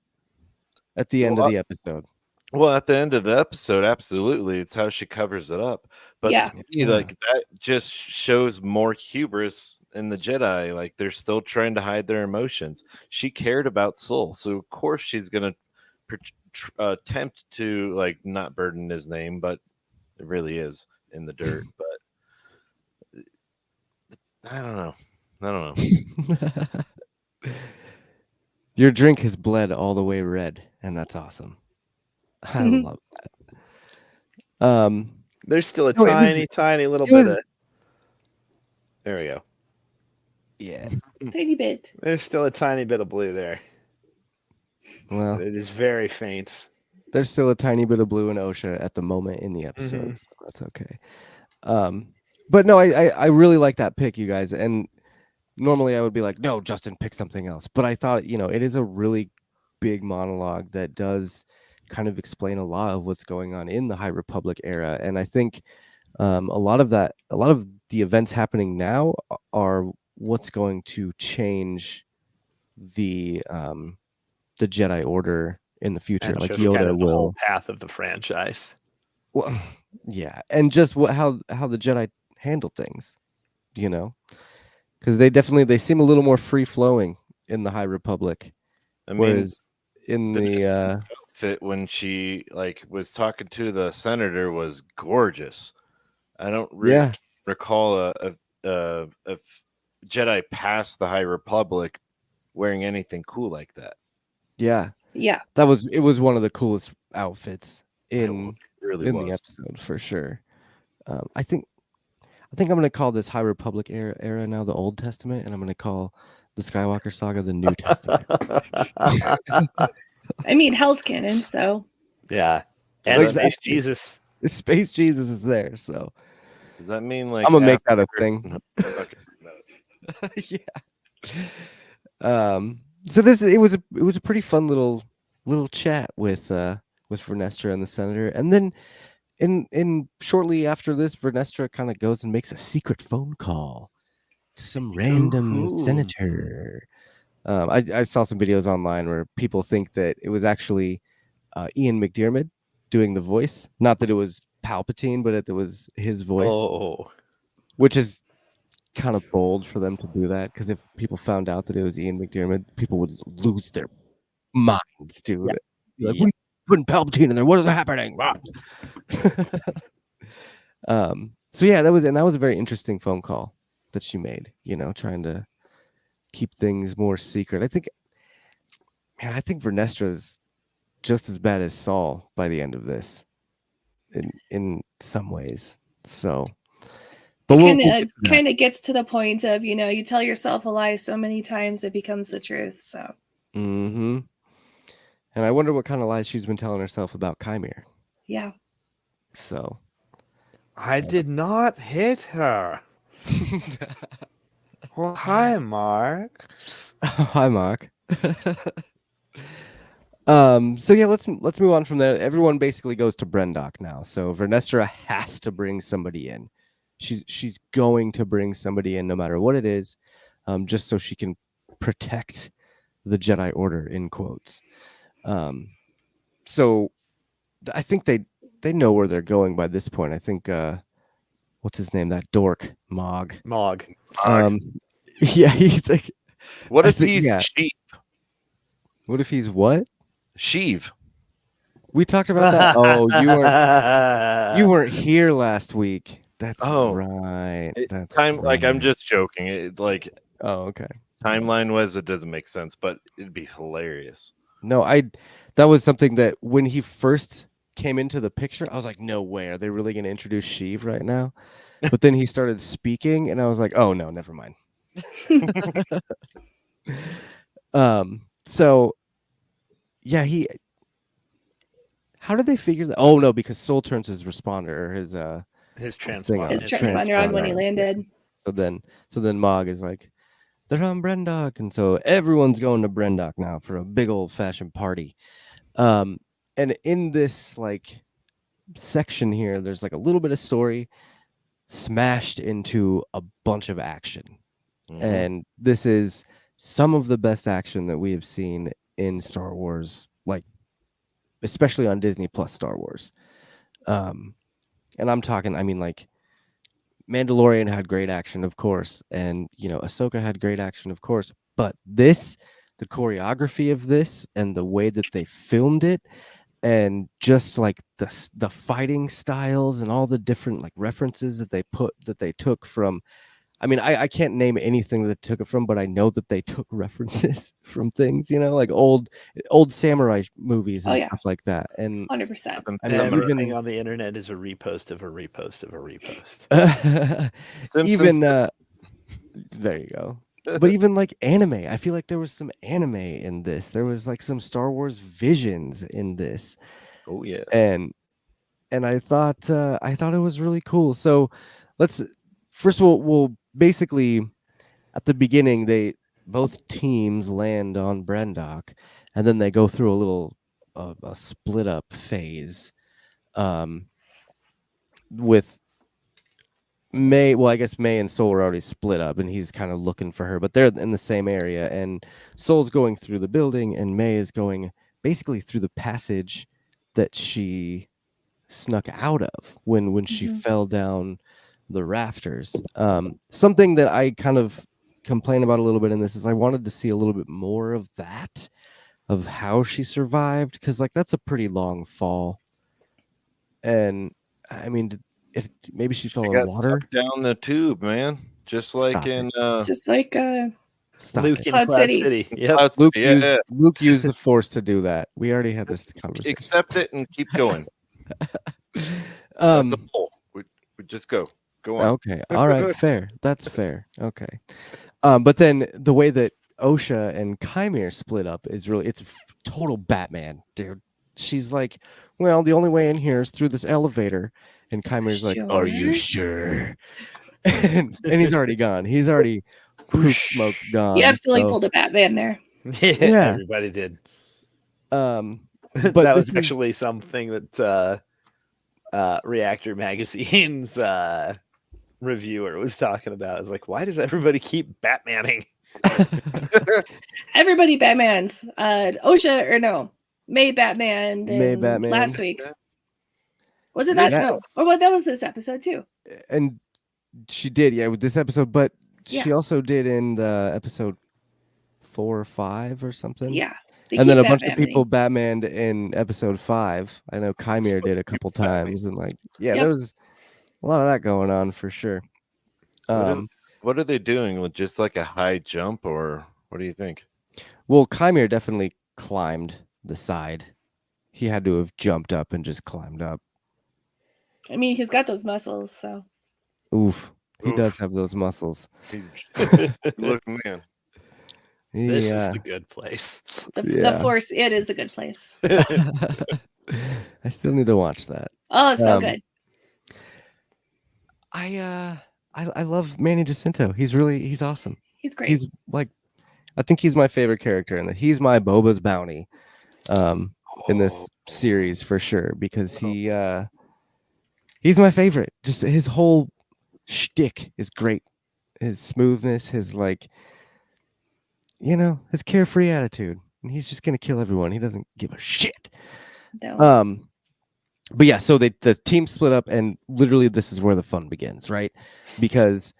at the end of the episode. Well, at the end of the episode, absolutely. It's how she covers it up. But to me, like that just shows more hubris in the Jedi. Like they're still trying to hide their emotions. She cared about Soul, so of course she's gonna attempt to like not burden his name, but it really is in the dirt. But I don't know. Your drink has bled all the way red, and that's awesome. I love that. There's still a tiny little bit of. There we go. Yeah, tiny bit. There's still a tiny bit of blue there. Well, it is very faint. There's still a tiny bit of blue in OSHA at the moment in the episode. So that's okay. But no, I really like that pick, you guys. And normally I would be like, no, Justin, pick something else. But I thought, you know, it is a really big monologue that does kind of explain a lot of what's going on in the High Republic era. And I think a lot of the events happening now are what's going to change the Jedi Order in the future. And like just Yoda kind of the will whole path of the franchise. Well, yeah, and just how the Jedi handle things, you know, because they seem a little more free flowing in the High Republic, whereas in the outfit when she like was talking to the senator was gorgeous. I don't really recall a Jedi past the High Republic wearing anything cool like that. Yeah, it was one of the coolest outfits in the episode for sure. I think I think I'm going to call this High Republic era now the Old Testament, and I'm going to call the Skywalker saga the New Testament. I mean, Hell's Canon, so Yeah. And Exactly. Space Jesus. The Space Jesus is there, so Does that mean like I'm gonna make that a after- thing. No, okay, no. Yeah. So it was a pretty fun little chat with Vernestra and the senator, and then in shortly after this, Vernestra kind of goes and makes a secret phone call to some random Ooh. senator. I saw some videos online where people think that it was actually Ian McDiarmid doing the voice, not that it was Palpatine, but it was his voice, Oh. which is kind of bold for them to do that, because if people found out that it was Ian McDiarmid, people would lose their minds, dude. Yeah. Like, what are you putting Palpatine in there? What is happening? So yeah, that was a very interesting phone call that she made, trying to keep things more secret. I think Vernestra is just as bad as Saul by the end of this in some ways. So but kind of gets to the point of, you tell yourself a lie so many times it becomes the truth. So and I wonder what kind of lies she's been telling herself about Chimere. Yeah. So I did not hit her. Well, hi, Mark. Hi, Mark. So yeah, let's move on from there. Everyone basically goes to Brendok now. So Vernestra has to bring somebody in. She's going to bring somebody in no matter what it is, just so she can protect the Jedi Order, in quotes. So I think they know where they're going by this point. I think what's his name? That dork Mog. Yeah, What if he's he's Sheev? What if he's what? Sheev. We talked about that. Oh, you weren't here last week. That's right. That's time. right. Like, I'm just joking. Oh, okay. Timeline wise, it doesn't make sense, but it'd be hilarious. No, that was something that when he first came into the picture, I was like, no way, are they really going to introduce Sheev right now? But then he started speaking, and I was like, oh no, never mind. So yeah, how did they figure that? Oh no, because Soul turns his responder, or his transponder. His transponder on when he landed. So then Mog is like, they're on Brendok, and so everyone's going to Brendok now for a big old fashioned party. And in this like section here, there's like a little bit of story smashed into a bunch of action. And this is some of the best action that we have seen in Star Wars, like especially on Disney Plus Star Wars. And I'm talking, I mean, like, Mandalorian had great action, of course, and Ahsoka had great action, of course, but the choreography of this and the way that they filmed it, and just like the fighting styles and all the different like references that they took from, I mean, I can't name anything that they took it from, but I know that they took references from things, like old samurai movies and stuff like that. And 100%. Everything on the internet is a repost of a repost of a repost. Even there you go. But even like anime, I feel like there was some anime in this. There was like some Star Wars visions in this. Oh yeah. And I thought it was really cool. So first of all, we'll basically at the beginning both teams land on Brendok, and then they go through a little a split up phase with May. Well, I guess May and Soul are already split up, and he's kind of looking for her, but they're in the same area, and Soul's going through the building, and May is going basically through the passage that she snuck out of when she fell down the rafters. Something that I kind of complain about a little bit in this is I wanted to see a little bit more of that, of how she survived, because like that's a pretty long fall, and I mean, maybe she fell in water down the tube, man. Just like Luke in Cloud City. Yep. Luke used the Force to do that. We already had this conversation. Accept it and keep going. That's a poll. We just go. Go on. Okay. All right. Fair. That's fair. Okay. But then the way that Osha and Chimere split up is really, it's total Batman, dude. She's like, well, the only way in here is through this elevator. And Chimere's like, are you sure? and he's already gone. He's already poof smoke gone. You absolutely so- pulled a Batman there. Yeah. Everybody did. But that was this is- actually something that Reactor Magazine's reviewer was talking about. It's like, why does everybody keep Batmaning? Everybody Batmans. Osha or no, May Batman. May Batman. Last week. Was it that? No. Oh, well, that was this episode too. And she did, yeah, with this episode, but she Yeah. also did in the episode 4 or 5 or something. Yeah. And then a bunch of people Batmaned in episode 5. I know Chimere did a couple times, and like, yeah, Yep. there was a lot of that going on for sure. What are they doing with just like a high jump, or what do you think? Well, Chimere definitely climbed the side. He had to have jumped up and just climbed up. I mean, he's got those muscles, so. Oof. He Oof. does have those muscles. He's look, man. This is Yeah. the good place. The Force, it is the good place. I still need to watch that. Oh, so good. I love Manny Jacinto. He's awesome. He's great. He's like, I think he's my favorite character, and he's my Boba's bounty in this series for sure, because he's my favorite. Just his whole shtick is great. His smoothness, his like, his carefree attitude, and he's just gonna kill everyone. He doesn't give a shit. No. But yeah, so the team split up, and literally this is where the fun begins, right? Because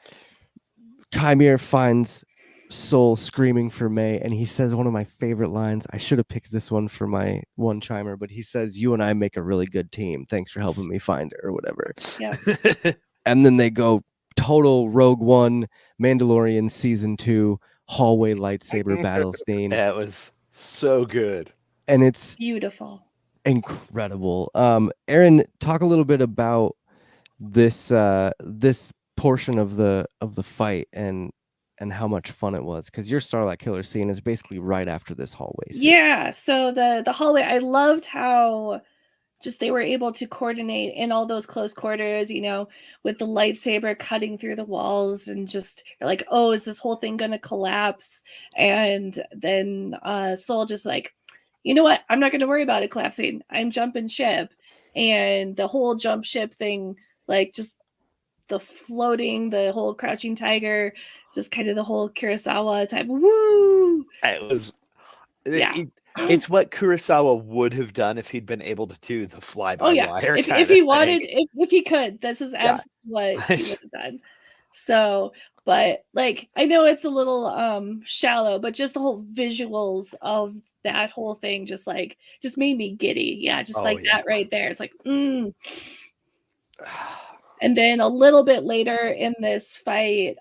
Chimere finds Soul screaming for May, and he says one of my favorite lines. I should have picked this one for my one chimer, but he says, "You and I make a really good team. Thanks for helping me find her," or whatever. Yeah. And then they go total Rogue One, Mandalorian season 2 hallway lightsaber battle scene. That was so good. And it's Beautiful. incredible. Erin, talk a little bit about this this portion of the fight and how much fun it was, because your Starlight Killer scene is basically right after this hallway scene. Yeah. So the hallway, I loved how just they were able to coordinate in all those close quarters, with the lightsaber cutting through the walls, and just like, oh, is this whole thing gonna collapse? And then Soul just like, you know what? I'm not gonna worry about it collapsing. I'm jumping ship. And the whole jump ship thing, like just the floating, the whole crouching tiger, just kind of the whole Kurosawa type. Woo! It was. Yeah. It's what Kurosawa would have done if he'd been able to do the fly by Oh yeah, wire. if he wanted, if he could, this is absolutely what he would have done. So, but like, I know it's a little shallow, but just the whole visuals of that whole thing just made me giddy. Yeah, just that right there. It's like, And then a little bit later in this fight,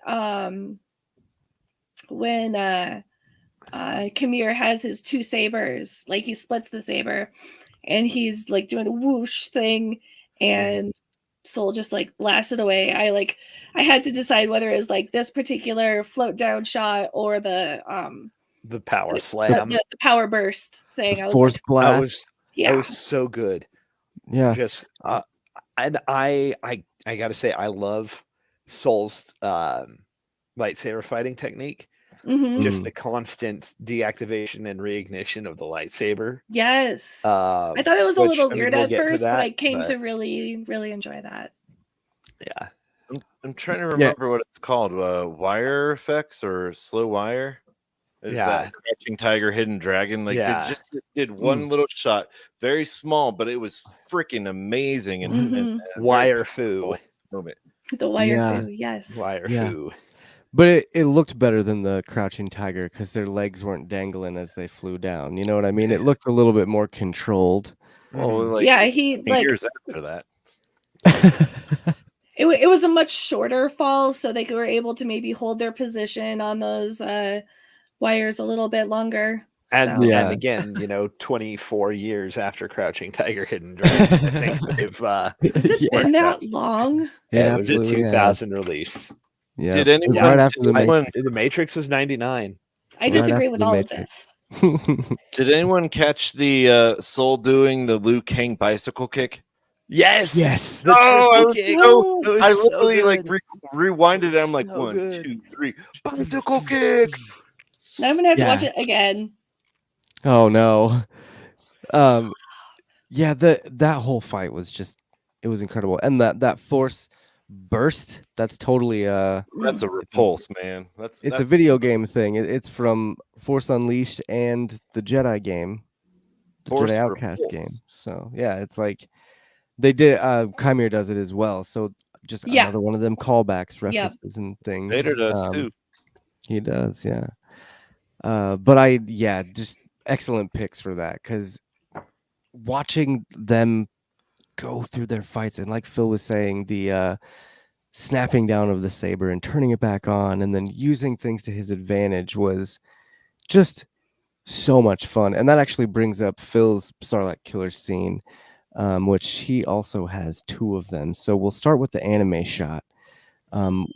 when Chimere has his 2 sabers, like he splits the saber and he's like doing a whoosh thing, and Soul just like blasted away. I had to decide whether it was like this particular float down shot or the power slam, the power burst thing. I was Force like, blast. That was so good. Yeah. Just and I gotta say, I love Soul's lightsaber fighting technique. mhm. Just the constant deactivation and reignition of the lightsaber. Yes. I thought it was a which, little I mean, weird we'll at get to first, but I that, came to but- really, really enjoy that. Yeah. I'm trying to remember what it's called. Wire effects or slow wire? Is that Crouching Tiger, Hidden Dragon? Like they just did one little shot, very small, but it was freaking amazing and Wire foo. moment. The wire Yeah. foo, yes. Wire Yeah. foo. But it looked better than the Crouching Tiger because their legs weren't dangling as they flew down. You know what I mean? It looked a little bit more controlled. Oh, like Yeah, he like years after that. it was a much shorter fall, so they were able to maybe hold their position on those wires a little bit longer. And So- and again, 24 years after Crouching Tiger, Hidden Dragon, I think they've Has it been that long? it was a absolutely 2000 release. Yeah. Did It was anyone- right after the did anyone- Matrix. The Matrix was 99. I Right disagree after with the all Matrix. of this. Did anyone catch the Soul doing the Liu Kang bicycle kick? Yes. Yes. The Oh, triple I was kick. so- It was I so literally like good. rewinded it. I'm like, So 1, good. 2, 3, bicycle kick. Now I'm gonna have to Yeah. watch it again. Oh no. Yeah, that whole fight was just, it was incredible. And that force burst, that's totally That's a repulse, man. it's That's a video game thing. It's from Force Unleashed and the Jedi game, the Force Jedi Outcast repulse. game. So yeah, it's like they did. Chimera does it as well. So just Yeah. another one of them callbacks, Yeah. references, and things. Vader does too. He does, yeah. But just excellent picks for that, because watching them go through their fights, and like Phil was saying, the snapping down of the saber and turning it back on and then using things to his advantage was just so much fun. And that actually brings up Phil's Starlight Killer scene, which he also has 2 of them. So we'll start with the anime shot,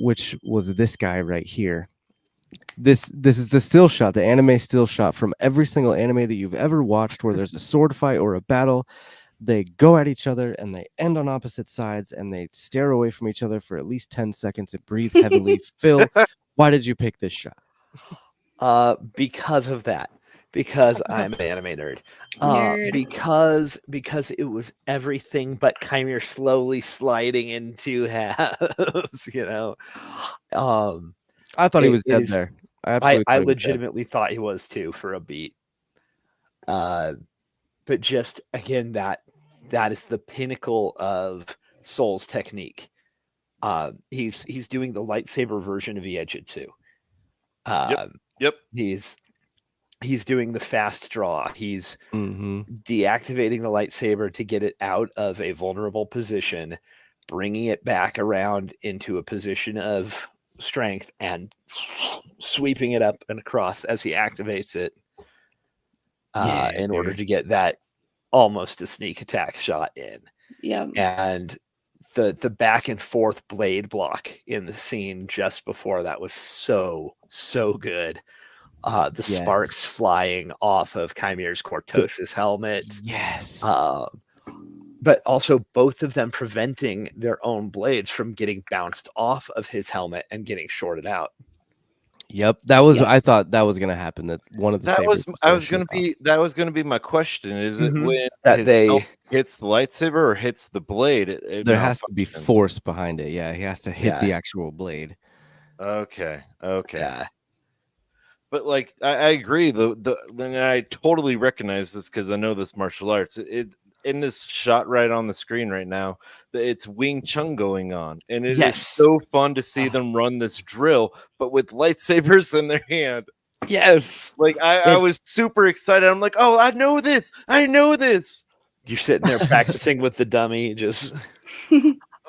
which was this guy right here. This is the still shot, the anime still shot from every single anime that you've ever watched where there's a sword fight or a battle. They go at each other and they end on opposite sides and they stare away from each other for at least 10 seconds and breathe heavily. Phil, why did you pick this shot? Because of that. Because I'm an anime nerd. Nerd. Because it was everything but Chimera slowly sliding into halves, I thought he It- was it dead is- there. I I absolutely thought he was dead. legitimately thought he was too for a beat. But just again, that is the pinnacle of Soul's technique. He's doing the lightsaber version of Iejitsu. Yep. He's doing the fast draw. He's Mhm. deactivating the lightsaber to get it out of a vulnerable position, bringing it back around into a position of strength, and sweeping it up and across as he activates it in order to get that almost a sneak attack shot in. Yeah. And the back and forth blade block in the scene just before that was so good. The sparks flying off of Chimera's Cortosis helmet. Yes. But also both of them preventing their own blades from getting bounced off of his helmet and getting shorted out. Yep. That was, Yeah. I thought that was going to happen, that one of the sabers That was gonna going to be my question. Is it Mhm. when That his they- helmet hits the lightsaber or hits the blade? It there has to be malfunctions. force behind it. Yeah, he has to hit Yeah. the actual blade. Okay. Yeah. But like I agree. Then I totally recognize this because I know this martial arts. It in this shot right on the screen right now, it's Wing Chun going on, and it is Yes. so fun to see them run this drill, but with lightsabers in their hand. Yes. Like I was super excited. I'm like, oh, I know this. You're sitting there practicing with the dummy, just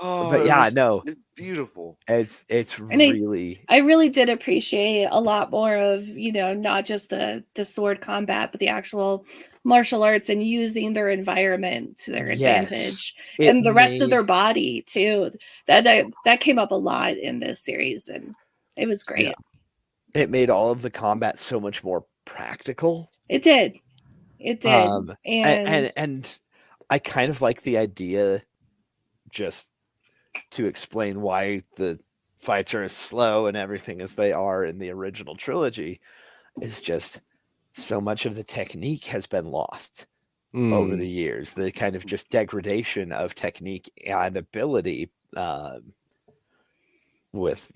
Oh, but yeah, no, it's beautiful. it's And really I really did appreciate a lot more of, not just the sword combat, but the actual martial arts and using their environment to their Yes. advantage, it and the rest of their made- body too. That came up a lot in this series, and it was great. it made all of the combat so much more practical. It did. It did. And I kind of like the idea, just to explain why the fights are as slow and everything as they are in the original trilogy, is just so much of the technique has been lost over the years. The kind of just degradation of technique and ability, with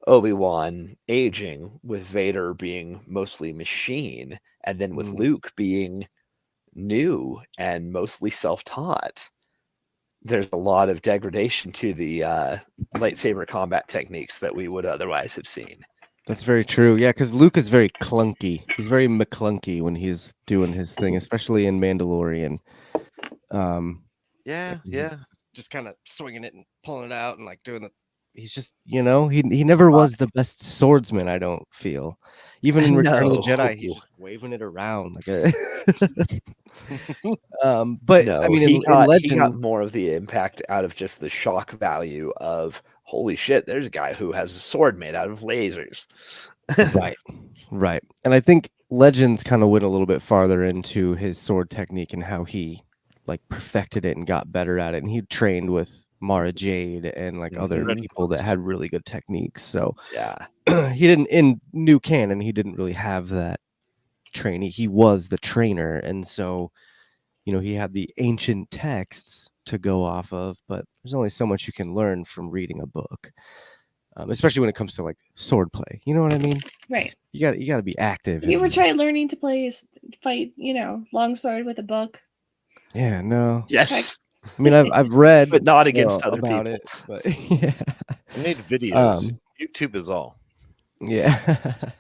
Obi-Wan aging, with Vader being mostly machine, and then with Luke being new and mostly self-taught. There's a lot of degradation to the lightsaber combat techniques that we would otherwise have seen. That's very true. Yeah, because Luke is very clunky. He's very McClunky when he's doing his thing, especially in Mandalorian. Yeah. He's just kind of swinging it and pulling it out and like doing the he's just, he never was the best swordsman, I don't feel. Even in Return of the Jedi, he's No. just waving it around like a but No, I mean he in got Legends, more of the impact out of just the shock value of holy shit, there's a guy who has a sword made out of lasers. right. And I think Legends kind of went a little bit farther into his sword technique and how he like perfected it and got better at it. And he trained with Mara Jade and like other Mhm. people that had really good techniques. So Yeah. he didn't, in new canon, he didn't really have that training. He was the trainer. And so, he had the ancient texts to go off of, but there's only so much you can learn from reading a book. Especially when it comes to like sword play, you know what I mean? Right. You got to be active. You ever and- tried learning to fight, longsword with a book? Yeah, no. Yes. I mean, I've read, But not against other about people. it, but yeah, I need videos. Um, YouTube is all. yeah.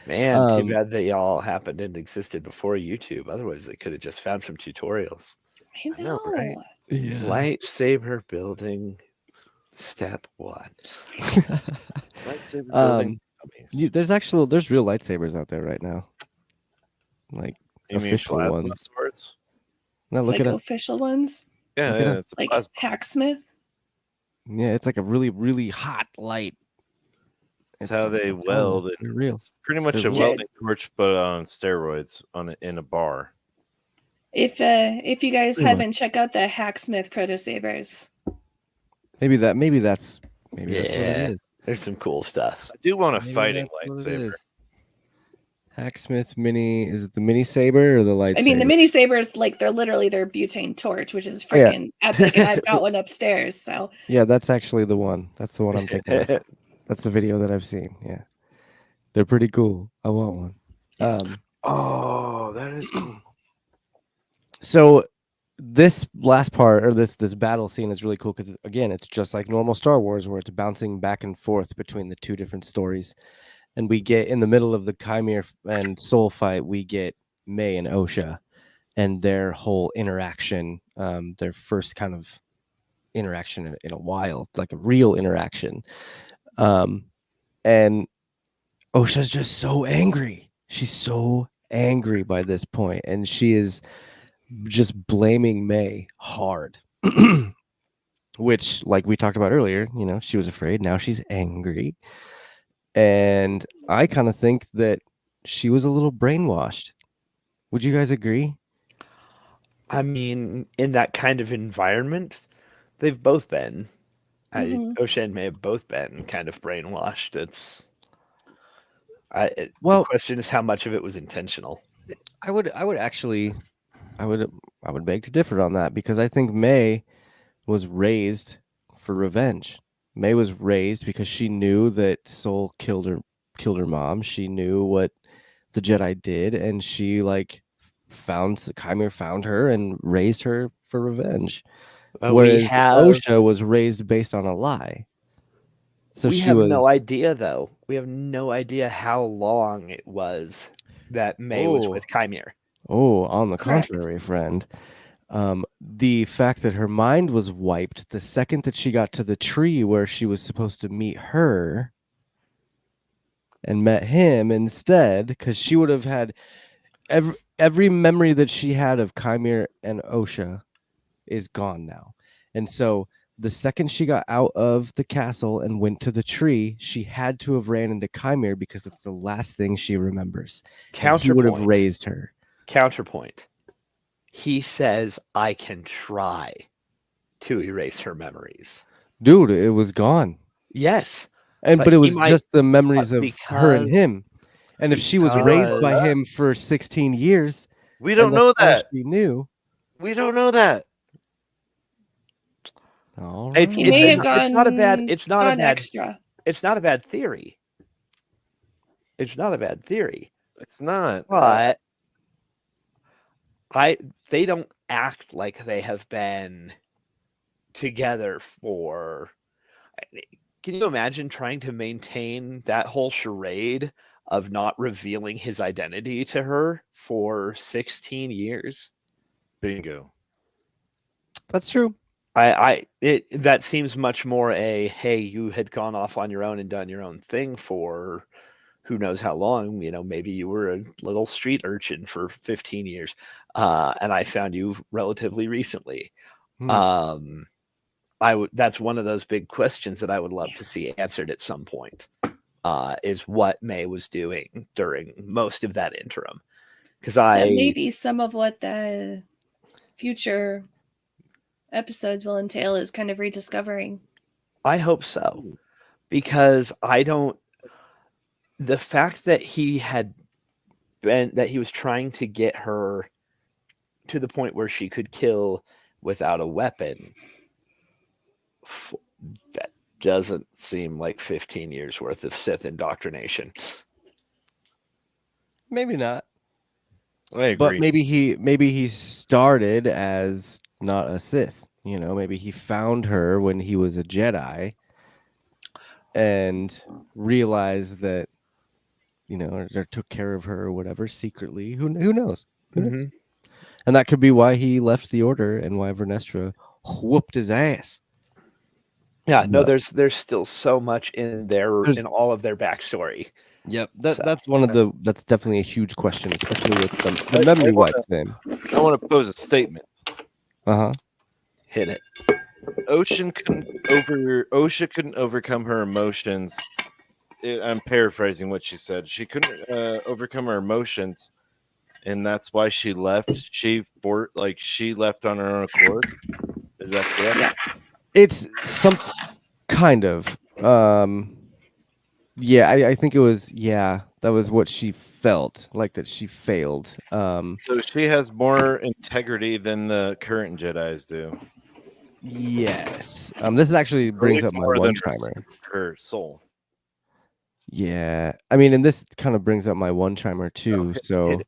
Man, too bad they all happened and existed before YouTube. Otherwise, they could have just found some tutorials. I know, right? Yeah. Lightsaber building, step 1. Lightsaber building. There's real lightsabers out there right now, like You mean official plasma ones. swords? No, look Like it up. official ones, Yeah, Look it up. it's a like plasma. Hacksmith. Yeah, it's like a really, really hot light. It's how they I'm telling you, weld it. they're real. It's pretty much They're a real. welding torch, but on steroids in a bar. If you guys Pretty much. haven't, check out the Hacksmith proto sabers. Maybe that's what Yeah. it is. There's some cool stuff. I do want a Maybe fighting that's what it lightsaber. is. Hacksmith mini, is it the mini saber or the lightsaber? I mean, the mini sabers, like they're literally their butane torch, which is Oh, yeah. freaking epic, and I've got one upstairs. So Yeah, that's actually the one. That's the one I'm thinking of. That's the video that I've seen. Yeah, they're pretty cool. I want one. Oh, that is cool. So this last part, or this battle scene, is really cool because again, it's just like normal Star Wars, where it's bouncing back and forth between the two different stories, and we get in the middle of the Chimere and Soul fight, we get May and Osha, and their whole interaction, their first kind of interaction in a while. It's like a real interaction. And Osha's just so angry. She's so angry by this point, and she is just blaming May hard. Which, like we talked about earlier, she was afraid. Now she's angry. And I kind of think that she was a little brainwashed. Would you guys agree? I mean, in that kind of environment, they've both been. Mhm. Osha and May have both been kind of brainwashed. The question is how much of it was intentional. I would beg to differ on that, because I think May was raised for revenge. May was raised because she knew that Soul killed her mom. She knew what the Jedi did, and she Chimere found her and raised her for revenge. Whereas Osha was raised based on a lie. So we she have was no idea, though. We have no idea how long it was that May was with Chimere. Oh, on the Correct. contrary, friend. The fact that her mind was wiped the second that she got to the tree where she was supposed to meet her and met him instead, because she would have had every memory that she had of Chimere and Osha is gone now. And so the second she got out of the castle and went to the tree, she had to have ran into Chimere because that's the last thing she remembers. And he would have raised her. Counterpoint. He says, I can try to erase her memories. Dude, it was gone. Yes. But it was just the memories of her and him. And if she was raised by him for 16 years, we don't know that. She knew. We don't know that. All right. It's not a bad extra. It's not a bad theory. It's not a bad theory. It's not. But they don't act like they have been together for. Can you imagine trying to maintain that whole charade of not revealing his identity to her for 16 years? Bingo. That's true. That seems much more a, hey, you had gone off on your own and done your own thing for who knows how long. Maybe you were a little street urchin for 15 years, and I found you relatively recently. That's one of those big questions that I would love to see answered at some point. Is what May was doing during most of that interim, because maybe some of what the future episodes will entail is kind of rediscovering. I hope so, because the fact that he was trying to get her to the point where she could kill without a weapon, that doesn't seem like 15 years worth of Sith indoctrination. Maybe not. I agree. But maybe he started as not a Sith. Maybe he found her when he was a Jedi and realized that, or took care of her or whatever secretly. Who knows? Mm-hmm. And that could be why he left the Order and why Vernestra whooped his ass. Yeah, no, there's still so much in all of their backstory. Yep, that's that's definitely a huge question, especially with the memory wipe thing. I want to pose a statement. Hit it. Osha couldn't overcome her emotions. I'm paraphrasing what she said. She couldn't overcome her emotions, and that's why she left. She left on her own accord. Is that correct? Yeah. It's some kind of. Yeah, I think it was. Yeah, that was what she felt like, that she failed. So she has more integrity than the current Jedis do. Yes. This actually brings up my one-chimer. Her soul. Yeah, I mean, and this kind of brings up my one-chimer too. So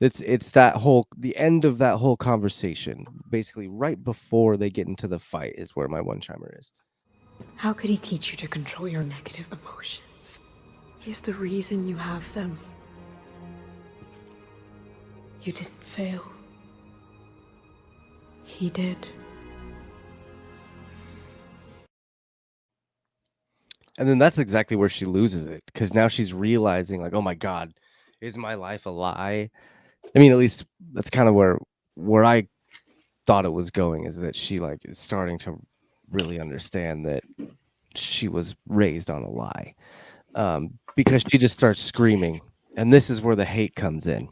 it's the end of that whole conversation, basically right before they get into the fight, is where my one-chimer is. How could he teach you to control your negative emotions? He's the reason you have them. You didn't fail. He did. And then that's exactly where she loses it, because now she's realizing, like, oh my God, is my life a lie? I mean, at least that's kind of where I thought it was going, is that she is starting to really understand that she was raised on a lie, because she just starts screaming, and this is where the hate comes in,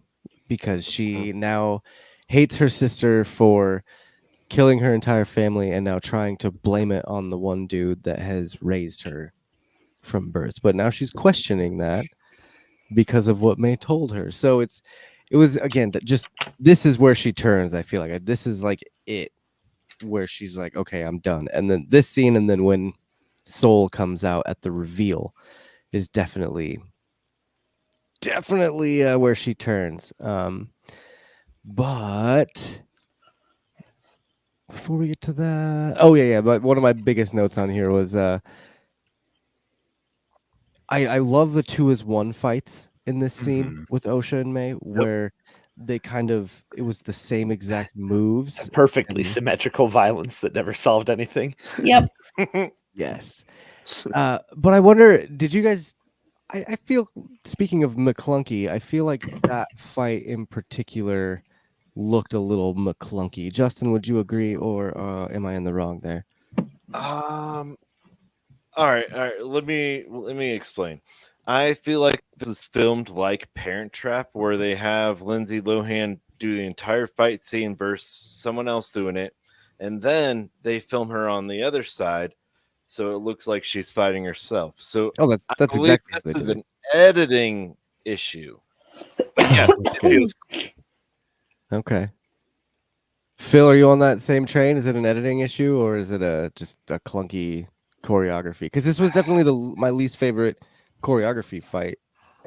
because she now hates her sister for killing her entire family and now trying to blame it on the one dude that has raised her from birth. But now she's questioning that because of what May told her. So it was again that just, this is where she turns. I feel like this is it, where she's like, okay, I'm done. And then this scene, and then when Soul comes out at the reveal, is definitely where she turns. But before we get to that, but one of my biggest notes on here was I love the 2-as-1 fights in this scene with Osha and May, where they it was the same exact moves. Perfectly symmetrical violence that never solved anything. Yep. Yes. But I wonder, did you guys, I feel, speaking of McClunky, I feel like that fight in particular looked a little McClunky. Justin, would you agree, or am I in the wrong there? All right. Let me explain. I feel like this is filmed like Parent Trap, where they have Lindsay Lohan do the entire fight scene versus someone else doing it, and then they film her on the other side, so it looks like she's fighting herself. So that's exactly this is an editing issue. But yeah, it feels okay. Phil, are you on that same train? Is it an editing issue, or is it just a clunky choreography? Because this was definitely my least favorite choreography fight.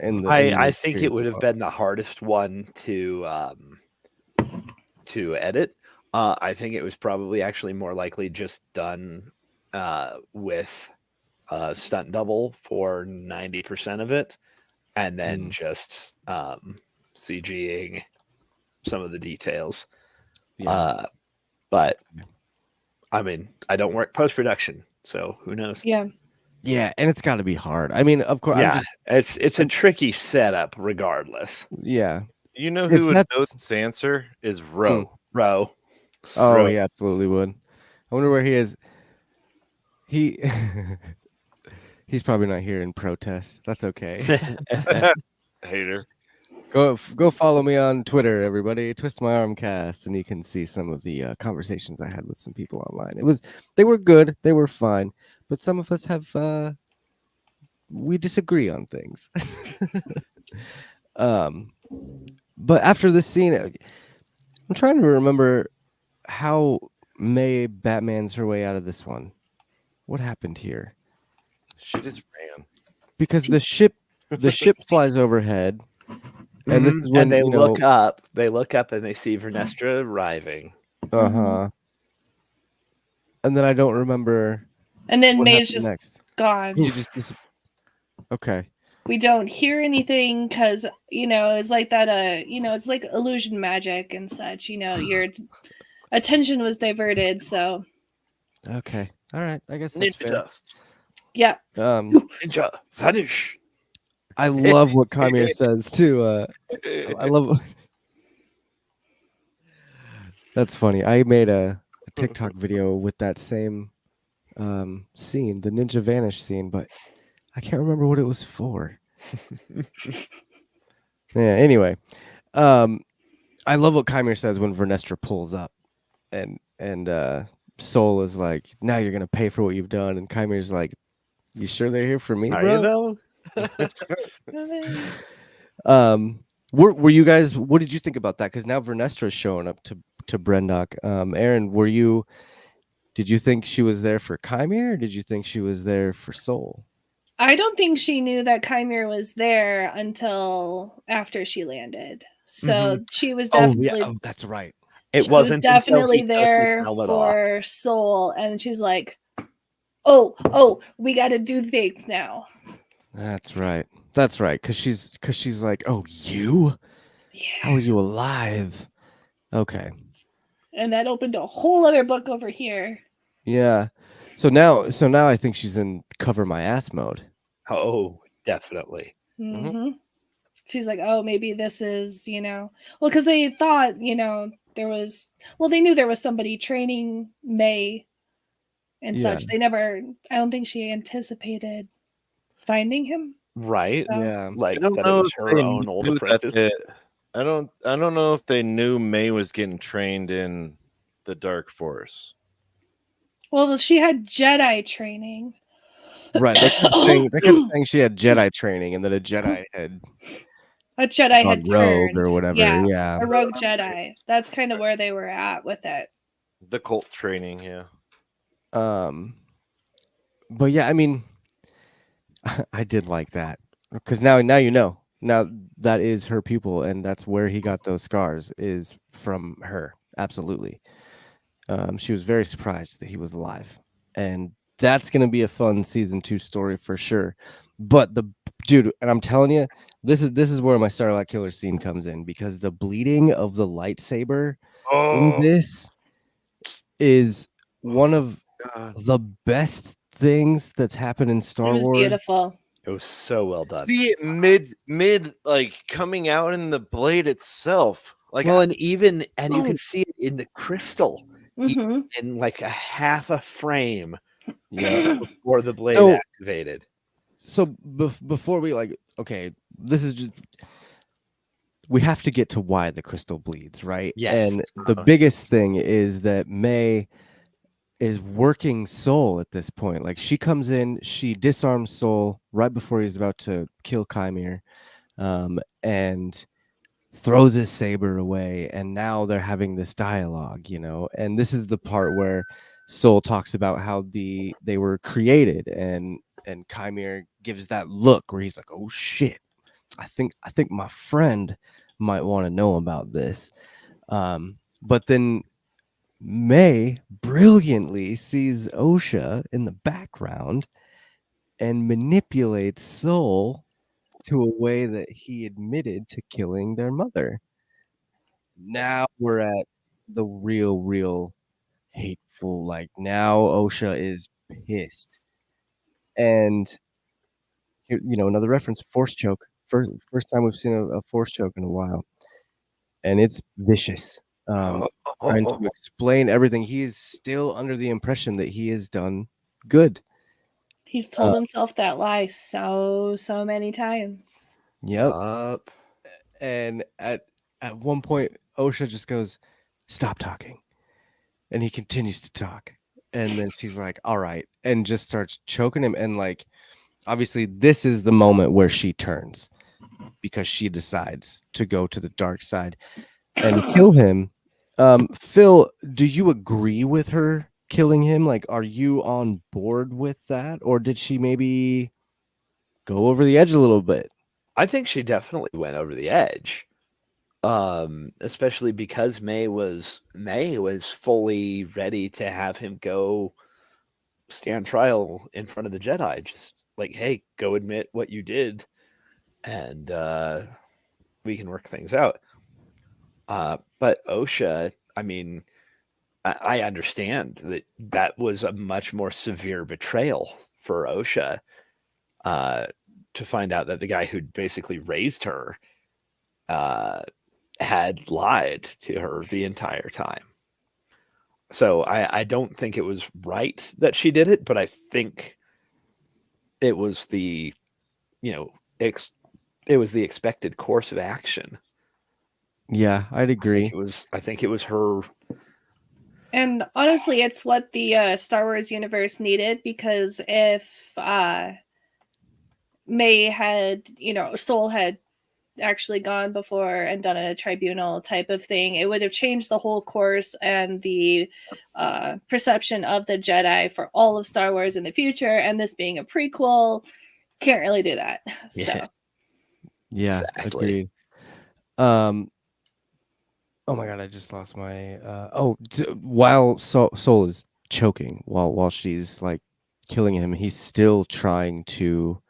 I think it would have been the hardest one to edit. I think it was probably actually more likely just done with stunt double for 90% of it, and then just CGing some of the details. But I mean, I don't work post production, so who knows? Yeah. Yeah, and it's got to be hard. I mean, of course, Yeah, it's a tricky setup, regardless. yeah. You know If who would know that's- this answer is Ro. Row. Oh, Bro. he absolutely would. I wonder where he is. He he's probably not here in protest. That's okay. Hater. Go follow me on Twitter, everybody. Twist My Arm Cast, and you can see some of the conversations I had with some people online. They were good, they were fine, but some of us have we disagree on things. But after this scene, I'm trying to remember how May Batman's her way out of this one. What happened here? She just ran. Because the ship flies overhead. And this is when and they look up. They look up and they see Vernestra arriving. Uh-huh. And then I don't remember. And then what May's happened just next. gone. She just okay. We don't hear anything because it's like that. It's like illusion magic and such. Your attention was diverted. So Okay. All right. I guess that's Ninja fair. dust. yeah. Ninja, vanish. I love what Cameo says too. I love. That's funny. I made a TikTok video with that same scene, the Ninja Vanish scene, but I can't remember what it was for. Yeah. Anyway, I love what Chimera says when Vernestra pulls up, and Soul is like, "Now you're gonna pay for what you've done," and Chimera's like, "You sure they're here for me, Are bro?" you though? Were you guys? What did you think about that? Because now Vernestra's showing up to Brendock. Erin, did you think she was there for Chimera, or did you think she was there for Soul? I don't think she knew that Chimera was there until after she landed. So she was definitely. Oh, that's right. It wasn't definitely until he took his there helmet off. for Soul, and she was like, "Oh, we got to do things now." That's right. That's right. Because she's like, "Oh, you? Yeah. How are you alive?" Okay. And that opened a whole other book over here. Yeah. So now I think she's in cover my ass mode. Oh, definitely. Mm-hmm. She's like, "Oh, maybe this is, well, because they thought, there was, they knew there was somebody training May and such. They never, I don't think she anticipated finding him. Right. So. Yeah. Like I don't that know it was if her they own old knew that apprentice. I don't know if they knew May was getting trained in the Dark Force. Well, she had Jedi training. Right. They kept saying she had Jedi training, and that a Jedi had had rogue turned. or whatever. Yeah. A rogue Jedi. That's kind of where they were at with it. The cult training, yeah. But yeah, I mean, I did like that because now now that is her pupil, and that's where he got those scars is from her. Absolutely. She was very surprised that he was alive, and that's gonna be a fun season 2 story for sure. But dude, and I'm telling you, this is where my Starlight Killer scene comes in, because the bleeding of the lightsaber in this is one of the best things that's happened in Star Wars. Beautiful. It was so well done. See it mid like coming out in the blade itself. Like, well, and you can see it in the crystal Mm-hmm. in like a half a frame before the blade activated. So before we this is just, we have to get to why the crystal bleeds, right? Yes. And the biggest thing is that May is working Soul at this point. Like, she comes in, she disarms Soul right before he's about to kill Chimera, and throws his saber away, and now they're having this dialogue, and this is the part where Soul talks about how they were created, and Chimera gives that look where he's like, "Oh shit, I think my friend might want to know about this." But then May brilliantly sees Osha in the background and manipulates Soul to a way that he admitted to killing their mother. Now we're at the real hate full, like, now OSHA is pissed. And here, another reference, force choke. First time we've seen a force choke in a while. And it's vicious. Trying to explain everything. He is still under the impression that he has done good. He's told himself that lie so many times. Yep. And at one point, OSHA just goes, "Stop talking," and he continues to talk. And then she's like, "All right," and just starts choking him. And like, obviously, this is the moment where she turns because she decides to go to the dark side and kill him. Phil, do you agree with her killing him? Like, are you on board with that, or did she maybe go over the edge a little bit? I think she definitely went over the edge. Especially because May was fully ready to have him go stand trial in front of the Jedi. Just like, hey, go admit what you did, and we can work things out. But OSHA, I mean, I understand that was a much more severe betrayal for OSHA to find out that the guy who basically raised her had lied to her the entire time. So I don't think it was right that she did it, but I think it was the, it was the expected course of action. Yeah, I'd agree. I think it was her. And honestly, it's what the Star Wars universe needed, because if May had, Soul had actually gone before and done a tribunal type of thing, it would have changed the whole course and the perception of the Jedi for all of Star Wars in the future. And this being a prequel, can't really do that. So. Yeah, exactly. Agreed. Oh my god, I just lost my. While Soul is choking, while she's like killing him, he's still trying to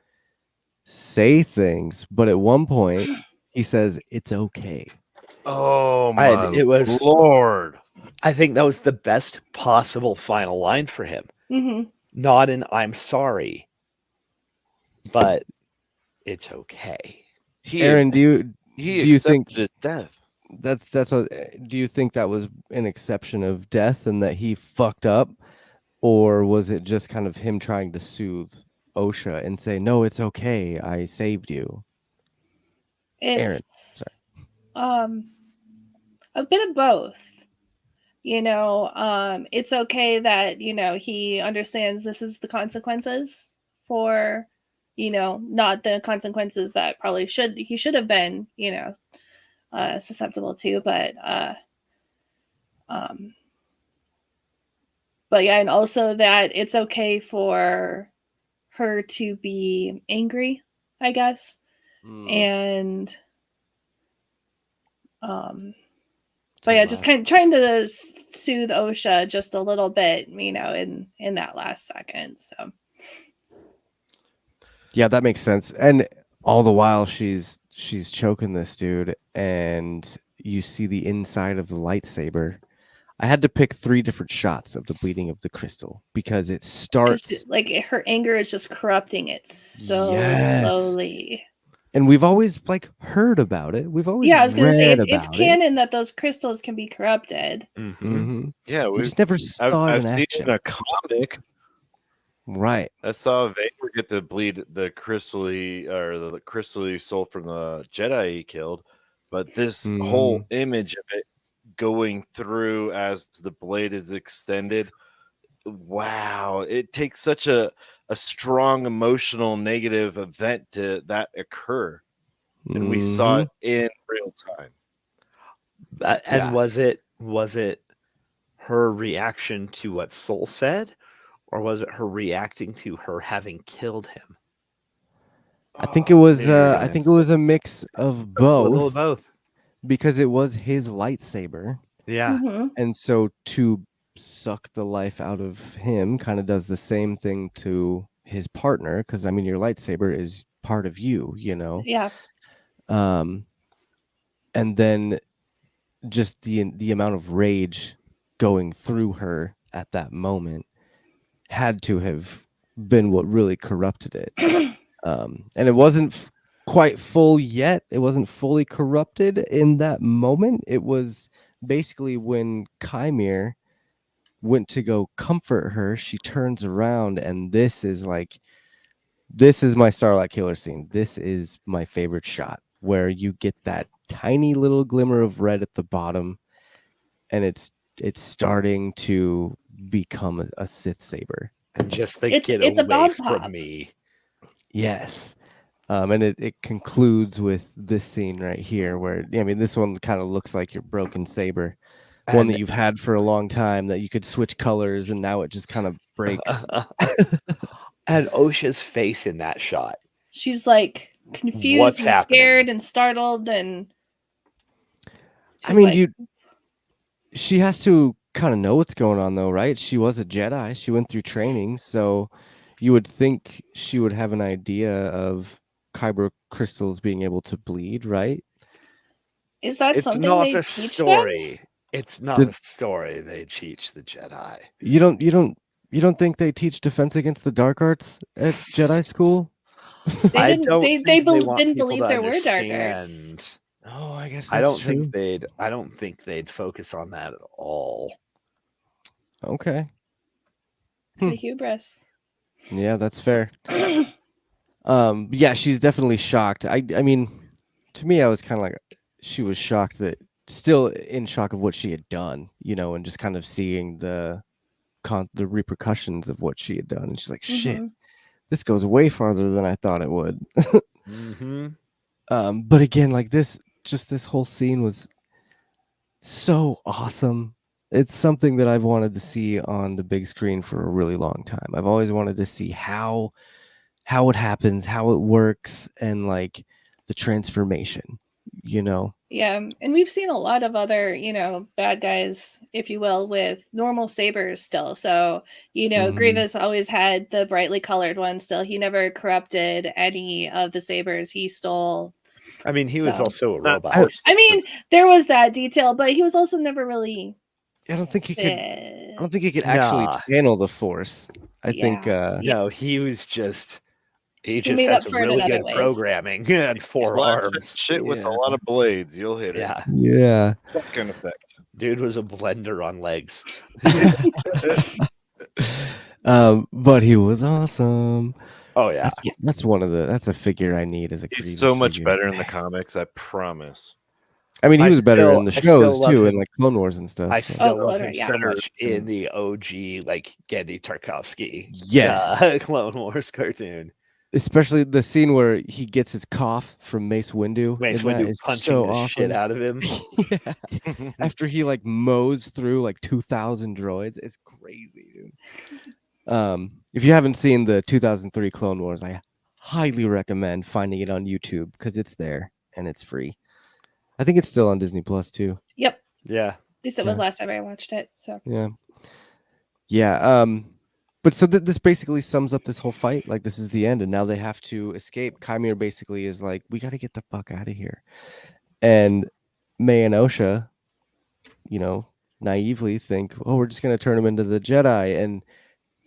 say things, but at one point he says it's okay. Oh my Lord. I think that was the best possible final line for him. Mm-hmm. Not an "I'm sorry," but it's okay. Erin, do you think his death? That's what. Do you think that was an exception of death and that he fucked up, or was it just kind of him trying to soothe OSHA and say, "No, it's okay, I saved you"? Erin, sorry. A bit of both. It's okay that he understands this is the consequences for, not the consequences that probably he should have been, susceptible to, but yeah, and also that it's okay for her to be angry, I guess. And but yeah, just kind of trying to soothe OSHA just a little bit, in that last second. So yeah, that makes sense. And all the while she's choking this dude, and you see the inside of the lightsaber. I had to pick 3 different shots of the bleeding of the crystal because it starts like her anger is just corrupting it so slowly. And we've always heard about it. We've always I was going to say it's it. canon that those crystals can be corrupted. Mm-hmm. Yeah, we just never saw I've it in seen action. in a comic. Right. I saw Vader get to bleed the crystally soul from the Jedi he killed, but this whole image of it going through as the blade is extended, wow, it takes such a strong emotional negative event to that occur, and we saw it in real time. And was it her reaction to what Soul said, or was it her reacting to her having killed him? I think it was a mix of both. A little of both. Because it was his lightsaber. Yeah. Mm-hmm. And so to suck the life out of him kind of does the same thing to his partner, because I mean your lightsaber is part of you, Yeah. And then just the amount of rage going through her at that moment had to have been what really corrupted it. And it wasn't quite full yet. It wasn't fully corrupted in that moment. It was basically when Chimere went to go comfort her, she turns around, and this is my Starlight Killer scene. This is my favorite shot, where you get that tiny little glimmer of red at the bottom, and it's starting to become a Sith saber. And just think, It's get a away bomb from pop. me. Yes. And it concludes with this scene right here, where this one kind of looks like your broken saber, one And- that you've had for a long time, that you could switch colors, and now it just kind of breaks. And Osha's face in that shot. She's like confused What's and happening? scared and startled, and she has to kind of know what's going on, though, right? She was a Jedi. She went through training, so you would think she would have an idea of kyber crystals being able to bleed, right? is that It's something not they a teach story. It's not Did- a story they teach the Jedi. You don't think they teach defense against the dark arts at Jedi school? them? They I didn't. don't They think they want didn't people believe to there were dark arts. understand. Oh, I guess I that's don't true. think they'd focus on that at all. Okay. The hubris. Yeah, that's fair. Yeah, she's definitely shocked. I mean, to me, I was kind of like, she was shocked, that still in shock of what she had done, and just kind of seeing the repercussions of what she had done, and she's like, shit, Mhm. this goes way farther than I thought it would. Mm-hmm. But again, like this whole scene was so awesome. It's something that I've wanted to see on the big screen for a really long time. I've always wanted to see how it happens, how it works, and like the transformation, Yeah, and we've seen a lot of other, bad guys, if you will, with normal sabers still. So, Mhm. Grievous always had the brightly colored one still. He never corrupted any of the sabers he stole. I mean, he was So- also a Not robot. forced I to- mean, there was that detail, but he was also never really. I don't think he could- I don't think he could Nah. actually channel the Force. I think Yeah. No, he was just. He just made has up for it in really other good ways. programming and four Slap arms. shit with Yeah. a lot of blades. You'll hit it. Yeah, yeah. Shotgun effect. dude was a blender on legs. But he was awesome. Oh yeah, That's that's a figure I need as a Grievous He's so much figure. better in the comics, I promise. I mean, he I was better still- in the I still shows love too, him. in like Clone Wars and stuff. I so. still love Clone him Wars, yeah. so much in the OG, like Genndy Tarkovsky, Yes. Clone Wars cartoon. Especially the scene where he gets his cough from Mace Windu. Mace and that Windu is punching so the awesome. shit out of him. Yeah. After he like mows through like 2,000 droids, it's crazy, dude. If you haven't seen the 2003 Clone Wars, I highly recommend finding it on YouTube, because it's there and it's free. I think it's still on Disney Plus too. Yep. Yeah, At least it was Yeah. last time I watched it. So Yeah. But so this basically sums up this whole fight. Like, this is the end, and now they have to escape. Chimere basically is like, we got to get the fuck out of here. And May and Osha, naively think, oh, we're just gonna turn them into the Jedi. And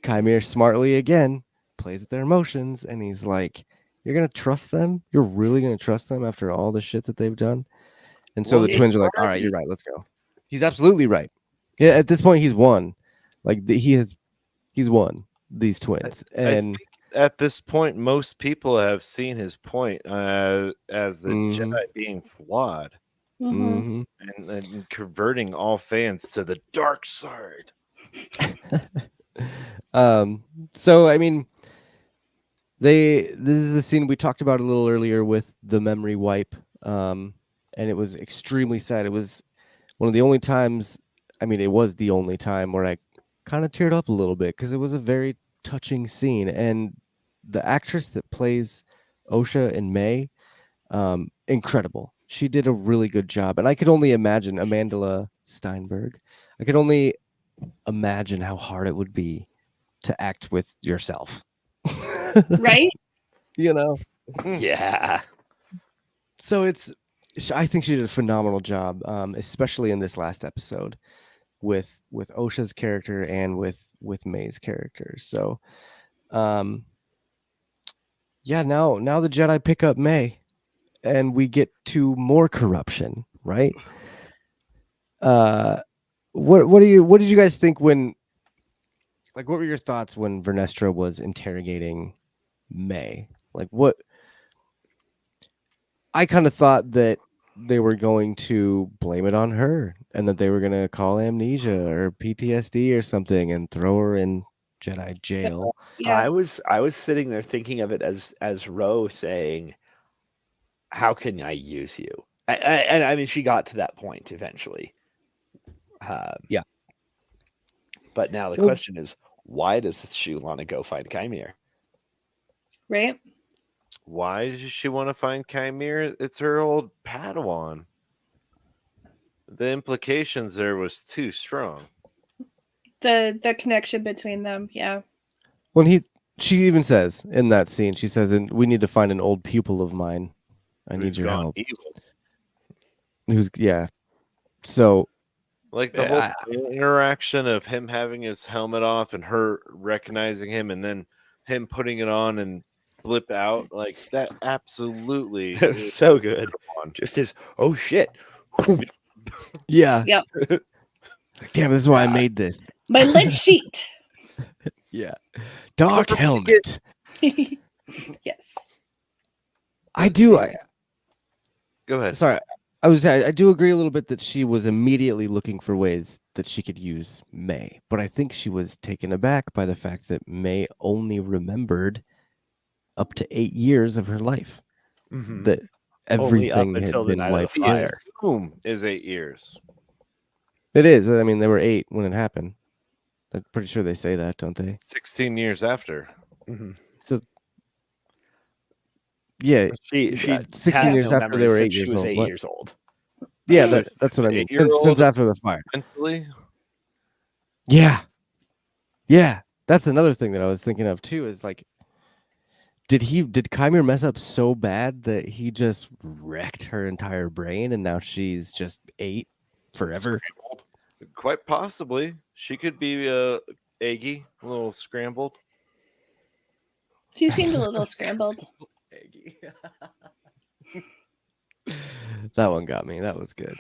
Chimere smartly again plays with their emotions, and he's like, you're gonna trust them? You're really gonna trust them after all the shit that they've done? And so Well, the twins are like, all right, you're right, let's go. He's absolutely right. Yeah, at this point he's won. Like, he's won these twins. I And think at this point, most people have seen his point as the Mhm. Jedi being flawed mhm. and converting all fans to the dark side. So I mean, this is the scene we talked about a little earlier with the memory wipe, and it was extremely sad. It was one of the only times, it was the only time where I kind of teared up a little bit, because it was a very touching scene, and the actress that plays Osha and May, incredible. She did a really good job, and I could only imagine Amandla Steinberg. I could only imagine how hard it would be to act with yourself. right. yeah. So I think she did a phenomenal job, especially in this last episode. with Osha's character and with May's character. So, yeah, now the Jedi pick up May, and we get to more corruption, right? What did you guys think when, like, what were your thoughts when Vernestra was interrogating May? Like, what I kind of thought that they were going to blame it on her and that they were going to call amnesia or PTSD or something and throw her in Jedi jail. Yeah. I was sitting there thinking of it as Ro saying, "How can I use you?" And I mean, she got to that point eventually. Yeah. But now the Well- question is, why does she want to go find Chimere? Right? Why does she want to find Chimere? It's her old Padawan. The implications there was too strong. The connection between them. Yeah. When she even says in that scene, she says, "And we need to find an old pupil of mine. I need Who's your gone help." evil. Yeah. So Like the whole interaction of him having his helmet off and her recognizing him and then him putting it on and blip out, like that absolutely It was is so good. on. Just his, oh shit. yeah. Yep. Like, damn, this is why I made this. My lead sheet. Yeah. Dark Don't helmet. Yes. I do. Go ahead. Sorry. I do agree a little bit that she was immediately looking for ways that she could use May, but I think she was taken aback by the fact that May only remembered up to 8 years of her life. Mhm. That Only up everything had until the been night of the wiped fire. out. Assume is 8 years. It is. I mean, they were 8 when it happened. I'm pretty sure they say that, don't they? 16 years after. Mhm. So, yeah, She 16 has years no after they memories were since 8 she years was old. 8 What? years old. Yeah, So that's what I mean. 8-year-old Since after the fire. mentally. Yeah. Yeah. That's another thing that I was thinking of too, is like, did Chimere mess up so bad that he just wrecked her entire brain and now she's just 8 forever? Scrambled. Quite possibly. She could be eggy, a little scrambled. She seemed a little scrambled. That one got me. That was good.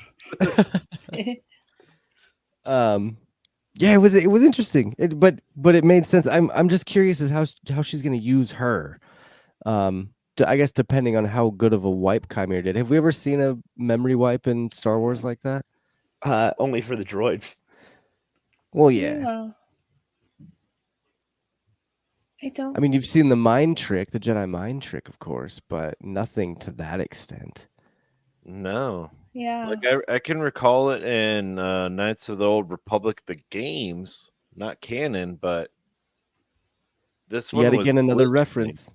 Yeah, it was interesting. But it made sense. I'm just curious as how she's going to use her. I guess depending on how good of a wipe Chimere did. Have we ever seen a memory wipe in Star Wars like that? Only for the droids. Well, yeah. I don't. I mean, you've seen the mind trick, the Jedi mind trick, of course, but nothing to that extent. No. Yeah. Like I can recall it in Knights of the Old Republic, the games, not canon, but this one Yet was again, another willingly. reference.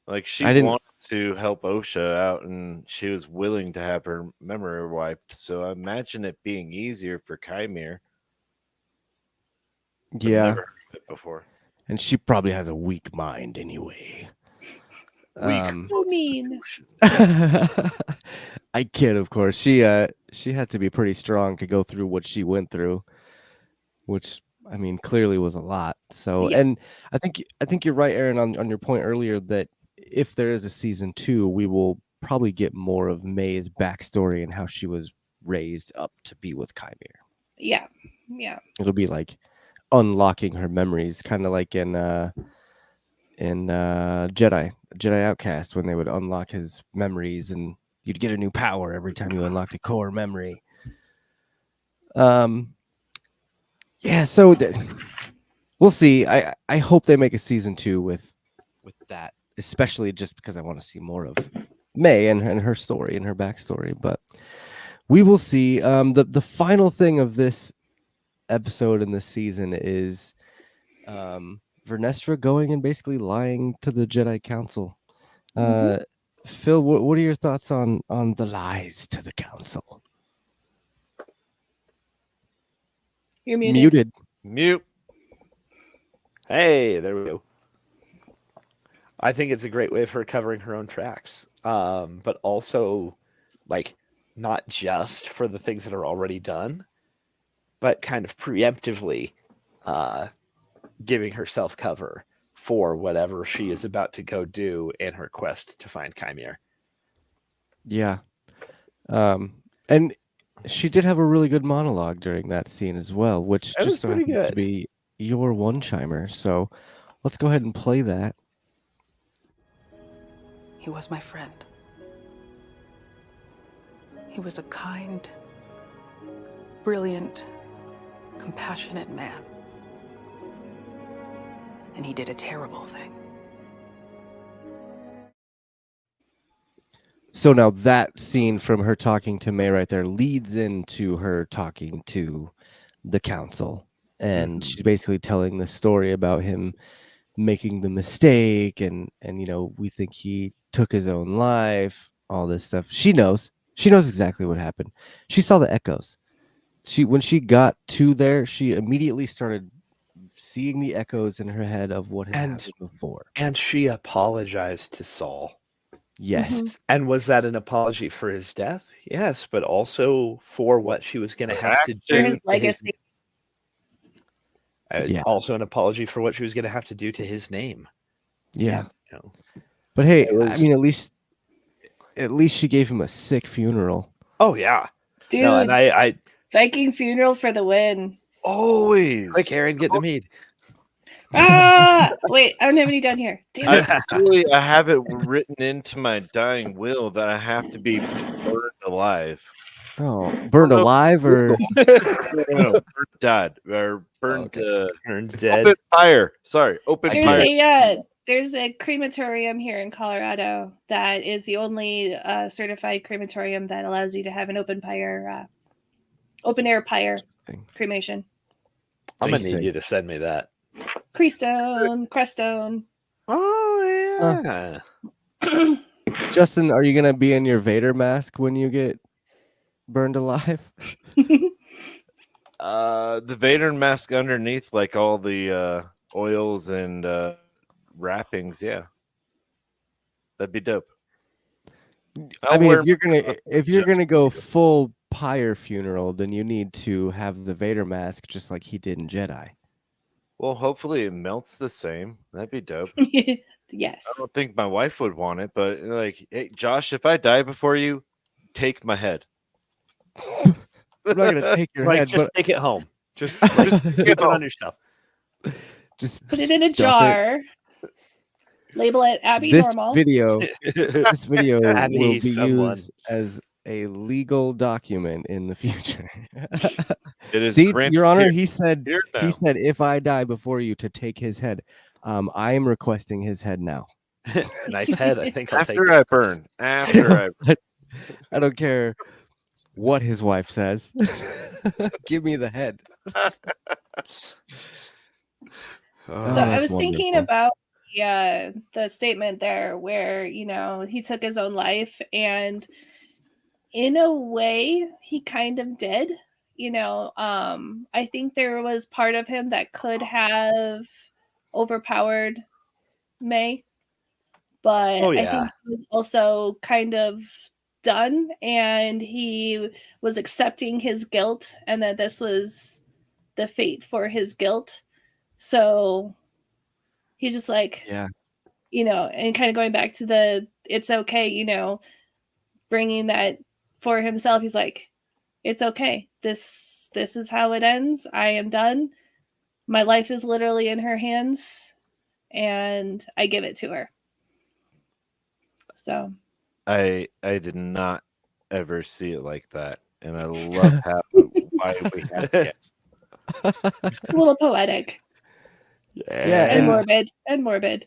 Like she I didn't- wanted to help Osha out, and she was willing to have her memory wiped. So I imagine it being easier for Chimere. I've Yeah, never heard of it before. and she probably has a weak mind anyway. So mean. I kid, of course. She had to be pretty strong to go through what she went through, which I mean clearly was a lot. So, Yeah. and I think you're right, Erin, on your point earlier that if there is a season 2, we will probably get more of May's backstory and how she was raised up to be with Chimere. Yeah. Yeah. It'll be like unlocking her memories, kind of like in Jedi Outcast, when they would unlock his memories and you'd get a new power every time you unlocked a core memory. Yeah, so we'll see. I hope they make a season 2 with that, especially just because I want to see more of May and her story and her backstory. But we will see. The final thing of this episode in this season is Vernestra going and basically lying to the Jedi Council. Phil, what are your thoughts on the lies to the Council? You're muted. Mute. Hey, there we go. I think it's a great way of her covering her own tracks, but also, like, not just for the things that are already done, but kind of preemptively giving herself cover for whatever she is about to go do in her quest to find Chimere. Yeah. And she did have a really good monologue during that scene as well, which That was just so pretty happens to good. be your one-chimer. So let's go ahead and play that. He was my friend. He was a kind, brilliant, compassionate man. And he did a terrible thing. So now that scene from her talking to May right there leads into her talking to the council. And she's basically telling the story about him making the mistake and we think he took his own life, all this stuff. She knows exactly what happened. She saw the echoes. When she got to there, she immediately started seeing the echoes in her head of what had happened before. And she apologized to Saul. Yes. And was that an apology for his death? Yes, but also for what she was going to have to do. For his legacy. Also an apology for what she was going to have to do to his name. Yeah. You know, but hey, I mean, at least she gave him a sick funeral. Oh yeah, dude. No, and I Viking funeral for the win. Always. Quick, Erin, get the mead. Wait, I don't have any down here. Damn it. I have it written into my dying will that I have to be burned alive. Oh, burned alive or no, burned dead or burned dead. Open fire. Sorry, open fire. There's a crematorium here in Colorado that is the only certified crematorium that allows you to have an open air pyre cremation. I'm gonna need you to send me that. Crestone. Oh yeah. Justin, are you gonna be in your Vader mask when you get burned alive? The Vader mask underneath, like all the oils and wrappings. Yeah, that'd be dope. I mean, if you're gonna go full pyre funeral, then you need to have the Vader mask just like he did in Jedi. Well, hopefully it melts the same. That'd be dope. Yes. I don't think my wife would want it, but like, hey, Josh, if I die before you, take my head. I'm not gonna take your head, just take it home. Just keep it on your stuff. Just put it in a jar. Label it Abby Normal. This video will be used as a legal document in the future. It is. See, Your Honor, he said if I die before you to take his head. I am requesting his head now. Nice head. I think after I burn. After I don't care what his wife says. Give me the head. So I was thinking about the statement there where, he took his own life, and in a way he kind of did. I think there was part of him that could have overpowered May, but I think he was also kind of done, and he was accepting his guilt, and that this was the fate for his guilt. So he just and kind of going back to the it's okay, bringing that for himself. He's like, it's okay. This is how it ends. I am done. My life is literally in her hands, and I give it to her. So I did not ever see it like that, and I love why we had it. It's a little poetic. Yeah, and morbid.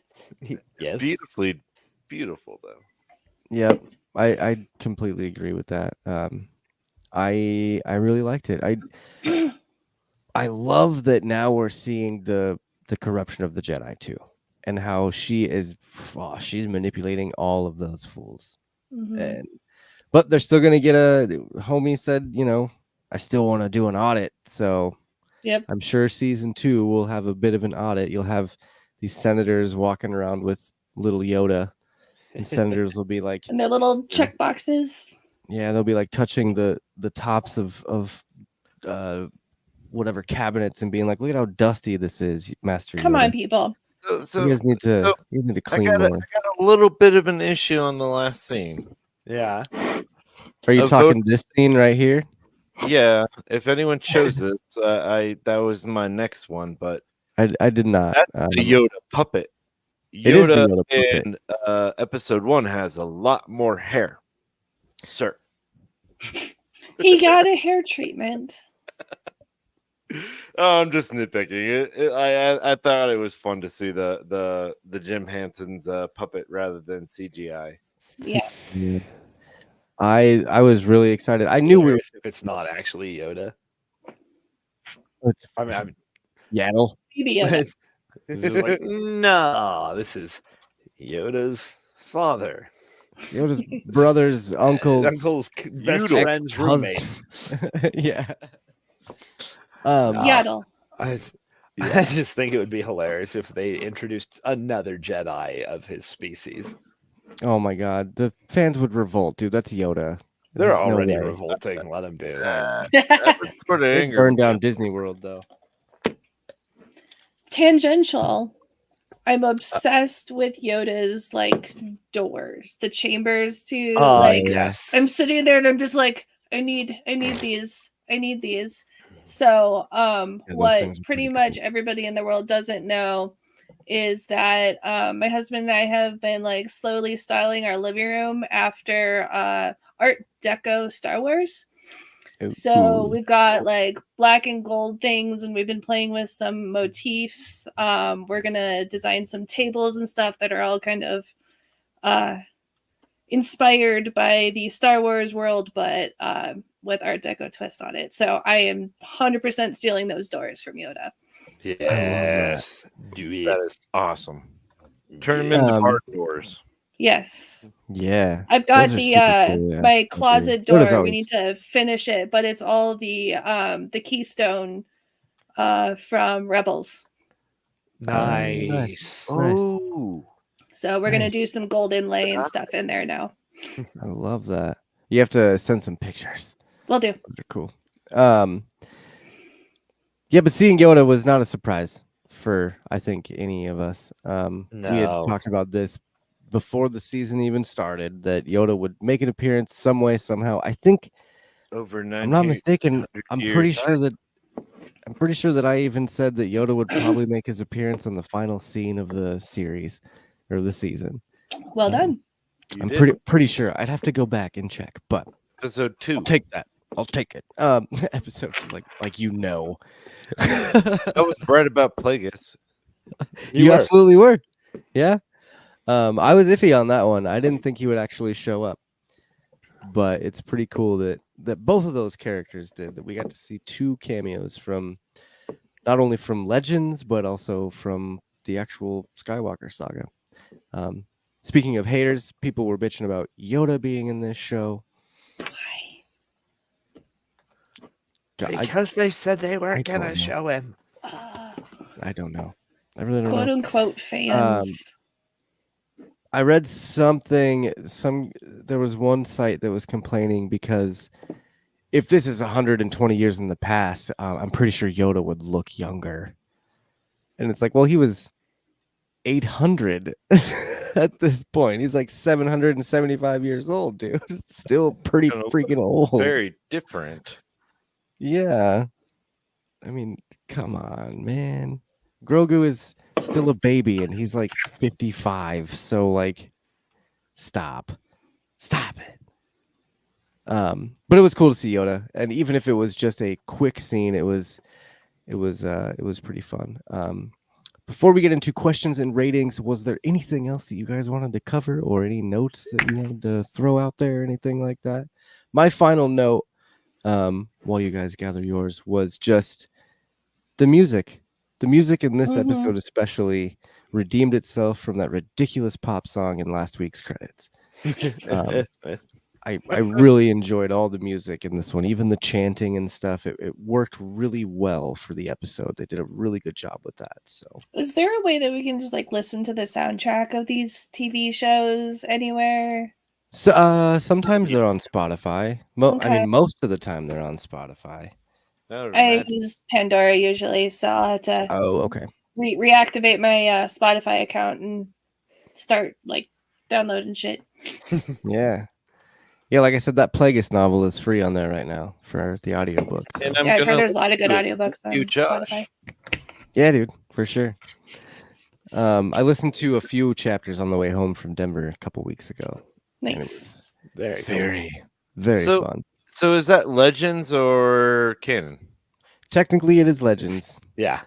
Yes. Beautifully beautiful though. Yep. I completely agree with that. I really liked it. I love that now we're seeing the corruption of the Jedi too, and how she's manipulating all of those fools. Mm-hmm. But they're still gonna get homie said, I still want to do an audit. So yep. I'm sure season 2 will have a bit of an audit. You'll have these senators walking around with little Yoda, and senators will be like, and their little check boxes. Yeah, they'll be like touching the tops of whatever cabinets and being like, "Look at how dusty this is, Master Come Yoda." on, people. So, You guys need to so clean I more. got a little bit of an issue on the last scene. Yeah. Are you a talking this scene right here? Yeah, if anyone chose it, that was my next one, but I did not. that's the Yoda puppet. It is the Yoda Yoda puppet. in episode 1 has a lot more hair, sir. He got a hair treatment. Oh, I'm just nitpicking. I thought it was fun to see the Jim Henson's puppet rather than CGI. Yeah. I was really excited. I knew we were. If it's not actually Yoda. It's I mean, Yaddle. Maybe Yoda. this is like, no, this is Yoda's father. Yoda's brothers, uncles, best Yoda. friends, roommates. Yeah. Yaddle. I just think it would be hilarious if they introduced another Jedi of his species. Oh my God, the fans would revolt, dude. That's Yoda. They're There's no already way. revolting. Let them do it. That was sort of They angry. burned down Disney World, though. Tangential. I'm obsessed with Yoda's like doors, the chambers to like. Yes. I'm sitting there and I'm just like, I need these. I need these. So, those what things are pretty pretty much everybody in the world doesn't know is that my husband and I have been like slowly styling our living room after Art Deco Star Wars. So we've got like black and gold things, and we've been playing with some motifs. We're gonna design some tables and stuff that are all kind of inspired by the Star Wars world, but with Art Deco twist on it. So I am 100% stealing those doors from Yoda. Yes. Do it. That is awesome. Turn them into hard doors. Yes. Yeah. I've got Those are the super cool, yeah. my closet Yoda's door. We always- need to finish it, but it's all the keystone from Rebels. Nice. Oh, So we're gonna Nice. do some gold inlay and stuff in there now. I love that. You have to send some pictures. Will do. Those are cool. Yeah, but seeing Yoda was not a surprise for I think any of us. We had No. talked about this before the season even started that Yoda would make an appearance some way somehow. I think, over if 900 I'm not mistaken, I'm pretty years. sure that I even said that Yoda would probably make his appearance on the final scene of the series or the season. Well done. You I'm did. pretty sure. I'd have to go back and check, but Episode 2. I'll take that. I'll take it. Episode 2, like you know. I was right about Plagueis. You were. absolutely were. Yeah. I was iffy on that one. I didn't think he would actually show up. But it's pretty cool that both of those characters did. That we got to see 2 cameos from not only from Legends, but also from the actual Skywalker saga. Speaking of haters, people were bitching about Yoda being in this show. Because they said they I weren't don't going know. to show him. I don't know. I really don't Quote know. unquote fans. I read something. There was one site that was complaining because if this is 120 years in the past, I'm pretty sure Yoda would look younger. And it's like, well, he was 800 at this point. He's like 775 years old, dude. Still pretty Gonna look freaking old. Very different. Yeah. I mean, come on, man. Grogu is still a baby and he's like 55. So like stop it. But it was cool to see Yoda. And even if it was just a quick scene, it was pretty fun. Before we get into questions and ratings, was there anything else that you guys wanted to cover or any notes that you wanted to throw out there or anything like that? My final note, while you guys gather yours, was just the music. The music in this episode especially redeemed itself from that ridiculous pop song in last week's credits. I really enjoyed all the music in this one, even the chanting and stuff. It worked really well for the episode. They did a really good job with that. So, Is there a way that we can just like listen to the soundtrack of these TV shows anywhere? sometimes they're on Spotify. I Okay. mean, most of the time they're on Spotify. I would I imagine. use Pandora usually, so I'll have to Oh, okay. reactivate my Spotify account and start like downloading shit. Yeah. Yeah, like I said, that Plagueis novel is free on there right now for the audiobook. So. And I'm Yeah, I've heard gonna there's a lot of good listen to it. audiobooks Thank you, on Josh. Spotify. Yeah, dude, for sure. I listened to a few chapters on the way home from Denver a couple weeks ago. And it Nice. was Very cool. very So- fun. So is that Legends or canon? Technically, it is Legends. Yeah.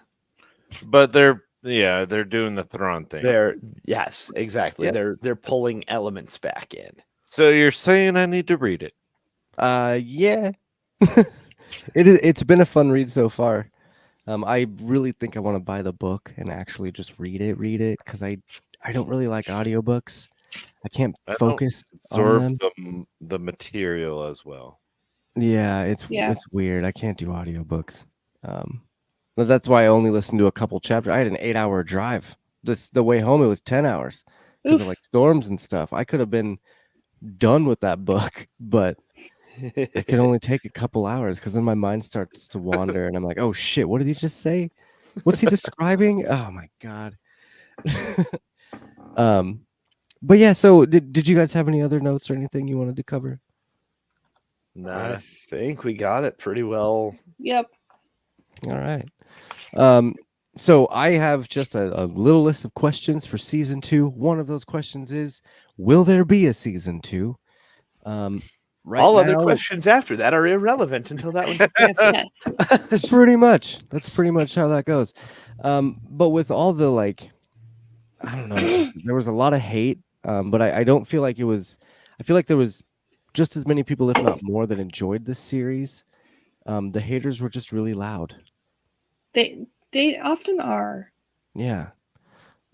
But they're doing the Thrawn thing. Yes, exactly. Yep. They're pulling elements back in. So you're saying I need to read it? Yeah. It's been a fun read so far. I really think I want to buy the book and actually just read it because I don't really like audiobooks. I can't I don't focus on Absorb them. the material as well. Yeah, it's Yeah. weird. I can't do audiobooks. But that's why I only listened to a couple chapters. I had an 8-hour drive. The way home it was 10 hours because of Oof. like storms and stuff. I could have been done with that book, but it can only take a couple hours because then my mind starts to wander and I'm like, oh shit, what did he just say? What's he describing? Oh my god. But yeah, so did you guys have any other notes or anything you wanted to cover? I think we got it pretty well. Yep. All right. So I have just a little list of questions for season 2. One of those questions is, will there be a season 2? Right All now, other questions after that are irrelevant until that one gets answered. Yes. pretty much. That's pretty much how that goes. But with all the like, I don't know, there was a lot of hate. But I don't feel like it was. I feel like there was just as many people, if not more, that enjoyed this series. The haters were just really loud. They often are. Yeah.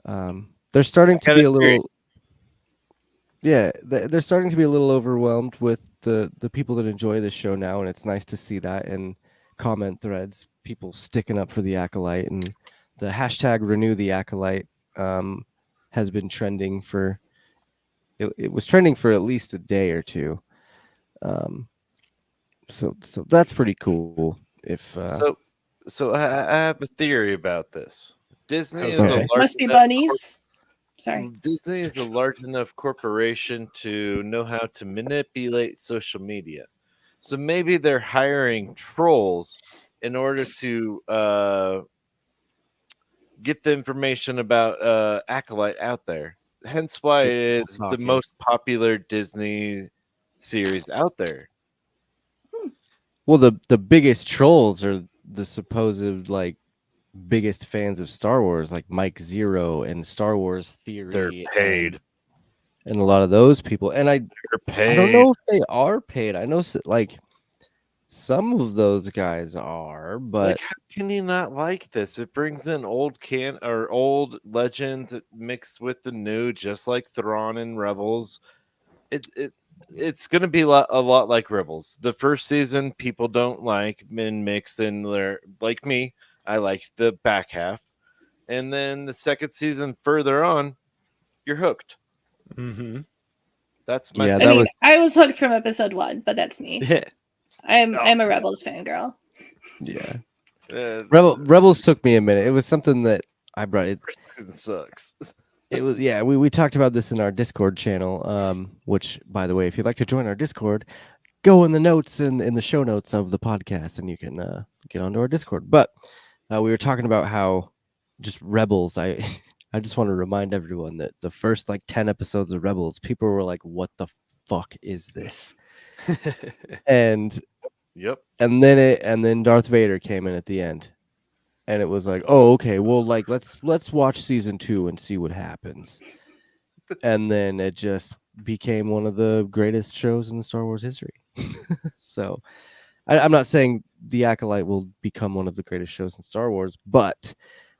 They're starting to be a agree. little. Yeah, they're starting to be a little overwhelmed with the people that enjoy this show now, and it's nice to see that in comment threads, people sticking up for the Acolyte, and the hashtag renew the Acolyte has been trending for. It was trending for at least a day or two. So that's pretty cool. If So I have a theory about this. Disney is Okay. a large Must be enough bunnies. Sorry. Disney is a large enough corporation to know how to manipulate social media. So maybe they're hiring trolls in order to get the information about Acolyte out there. Hence why Get it people is the talking. most popular Disney series out there. Well, the biggest trolls are the supposed like biggest fans of Star Wars, like Mike Zero and Star Wars Theory. They're paid. and a lot of those people. And I They're paid. don't know if they are paid. I know like some of those guys are, but Like, how can you not like this? It brings in old old legends mixed with the new, just like Thrawn and Rebels. It's going to be a lot like Rebels. The first season people don't like, and mixed in there. Like me, I like the back half, and then the second season further on, you're hooked. Mm-hmm. That's my Yeah, I that mean, was- I was hooked from episode 1, but that's me. Yeah. I'm a Rebels fangirl. yeah. uh, Rebels took me a minute. It was something that I brought it. It sucks. It was we talked about this in our Discord channel. Which, by the way, if you'd like to join our Discord, go in the notes in the show notes of the podcast, and you can get onto our Discord. But we were talking about how just Rebels. I just want to remind everyone that the first like 10 episodes of Rebels, people were like, "What the fuck is this?" and Yep. and then Darth Vader came in at the end. And it was like, oh, okay, well, like let's watch season 2 and see what happens. And then it just became one of the greatest shows in Star Wars history. So I'm not saying the Acolyte will become one of the greatest shows in Star Wars, but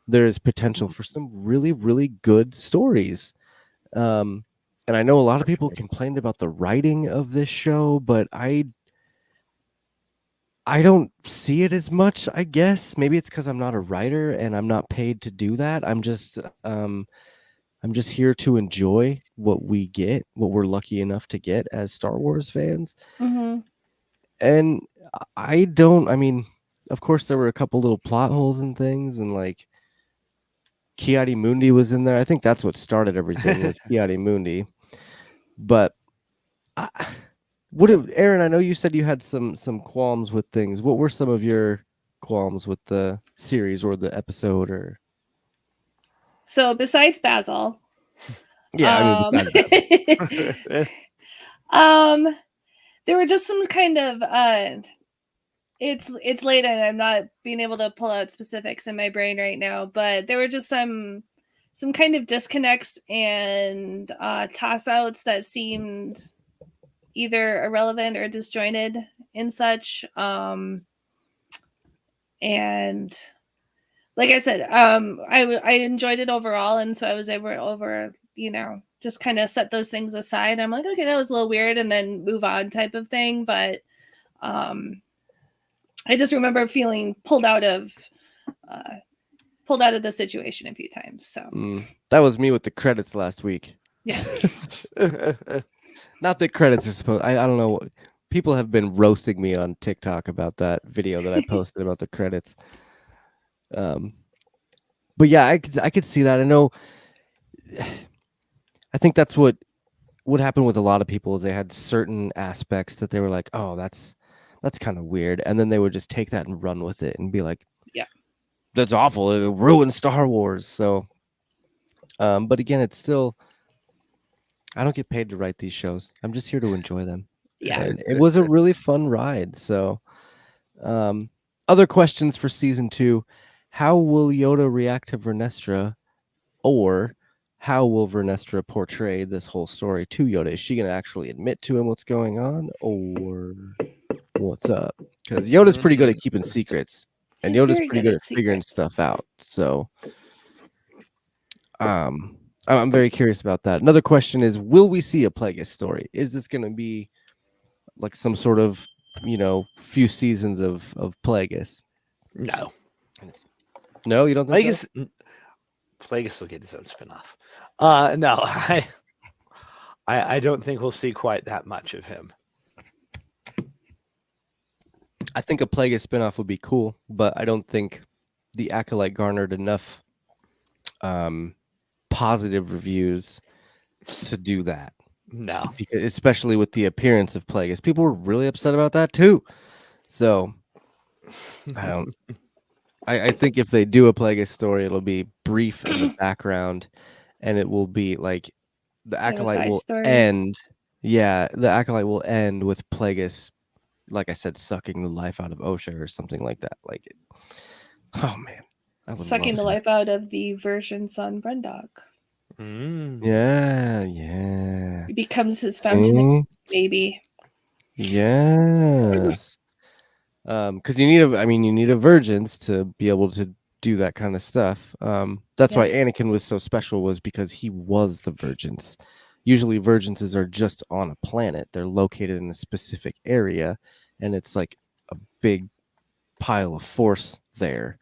there is potential for some really, really good stories. And I know a lot of people complained about the writing of this show, but I don't see it as much, I guess. Maybe it's because I'm not a writer and I'm not paid to do that. I'm just here to enjoy what we get, what we're lucky enough to get as Star Wars fans. Mm-hmm. And I mean, of course, there were a couple little plot holes and things, and like Kiadi Mundi was in there. I think that's what started everything was Kiadi Mundi. But Erin? I know you said you had some qualms with things. What were some of your qualms with the series or the episode? Or So besides Basil, yeah, I mean, besides that. there were just some kind of it's late and I'm not being able to pull out specifics in my brain right now, but there were just some kind of disconnects and toss outs that seemed either irrelevant or disjointed and such. And like I said, I enjoyed it overall, and so I was able over, just kind of set those things aside. I'm like, okay, that was a little weird, and then move on type of thing. But I just remember feeling pulled out of the situation a few times. So that was me with the credits last week. Yeah. Not that credits are supposed. I don't know. People have been roasting me on TikTok about that video that I posted about the credits. But yeah, I could see that. I know. I think that's what happened with a lot of people is they had certain aspects that they were like, oh, that's kind of weird, and then they would just take that and run with it and be like, yeah, that's awful. It ruined Star Wars. So, but again, it's still. I don't get paid to write these shows. I'm just here to enjoy them. Yeah, and it was a really fun ride. So, other questions for season 2: how will Yoda react to Vernestra, or how will Vernestra portray this whole story to Yoda? Is she going to actually admit to him what's going on, or what's up? Because Yoda's pretty good at keeping secrets, and He's Yoda's very pretty good good at at figuring secrets. stuff out. So, I'm very curious about that. Another question is, will we see a Plagueis story? Is this going to be like some sort of, few seasons of Plagueis? No. No, you don't think so? Plagueis will get his own spinoff. No, I don't think we'll see quite that much of him. I think a Plagueis spinoff would be cool, but I don't think the Acolyte garnered enough positive reviews to do that. No. Especially with the appearance of Plagueis. People were really upset about that too. So I think if they do a Plagueis story, it'll be brief in the background, and it will be like the Acolyte will end. Yeah, the Acolyte will end with Plagueis, like I said, sucking the life out of Osha or something like that. Like, oh man, sucking the life out of the virgin son Brendock. Yeah. He becomes his fountain baby. Yes. Because you need a virgins to be able to do that kind of stuff. That's why Anakin was so special, was because he was the virgins. Usually virgins are just on a planet. They're located in a specific area, and it's like a big pile of force there.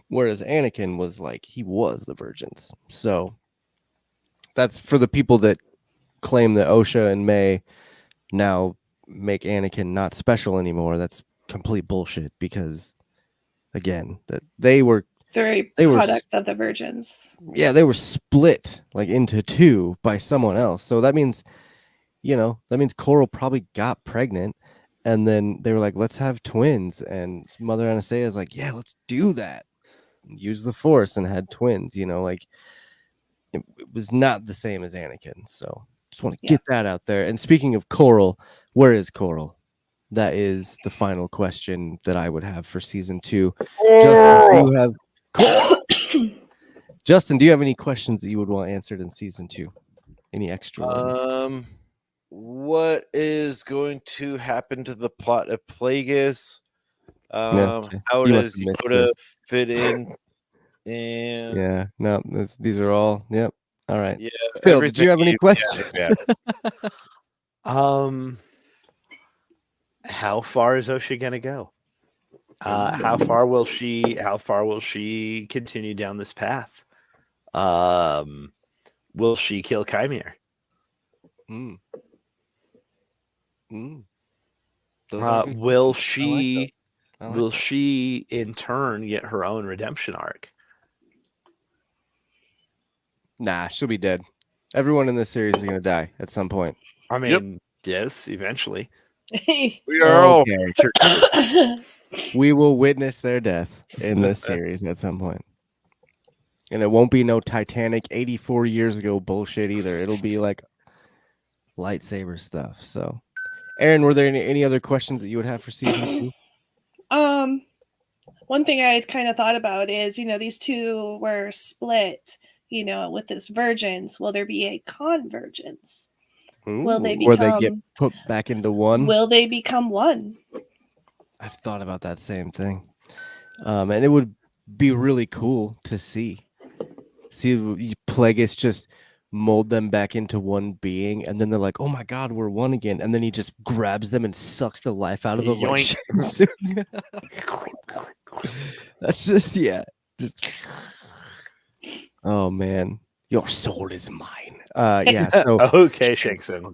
Whereas Anakin was like, he was the virgins. So that's for the people that claim that Osha and May now make Anakin not special anymore. That's complete bullshit, because again, that they were product of the virgins. Yeah, they were split like into two by someone else. So that means Coral probably got pregnant, and then they were like, let's have twins, and Mother Anastasia is like, yeah, let's do that. Use the Force and had twins, like it was not the same as Anakin. So just want to get that out there. And speaking of Coral, where is Coral? That is the final question that I would have for season 2. Justin, do you have any questions that you would want answered in season 2? Any extra ones? What is going to happen to the plot of Plagueis? Okay. How does Yoda fit in? And yeah, no, these are all. Yep. All right. Yeah. Phil, did you have any questions? Yeah. How far is Osha gonna go? How far will she continue down this path? Will she kill Chimere? Will she will she in turn get her own redemption arc? Nah, she'll be dead. Everyone in this series is gonna die at some point. I Yep. mean, yes, eventually. We are all Okay, sure. We will witness their death in this series at some point. And it won't be no Titanic 84 years ago bullshit either. It'll be like lightsaber stuff. So, Erin, were there any other questions that you would have for season 2? One thing I had kind of thought about is, these two were split, with this virgins. Will there be a convergence? Will they Where they get become put back into one? Will they become one? I've thought about that same thing. And it would be really cool to see Plagueis just mold them back into one being, and then they're like, oh my god, we're one again, and then he just grabs them and sucks the life out of them like Yoink. That's just oh man, your soul is mine. Yeah, so Okay, Shankson.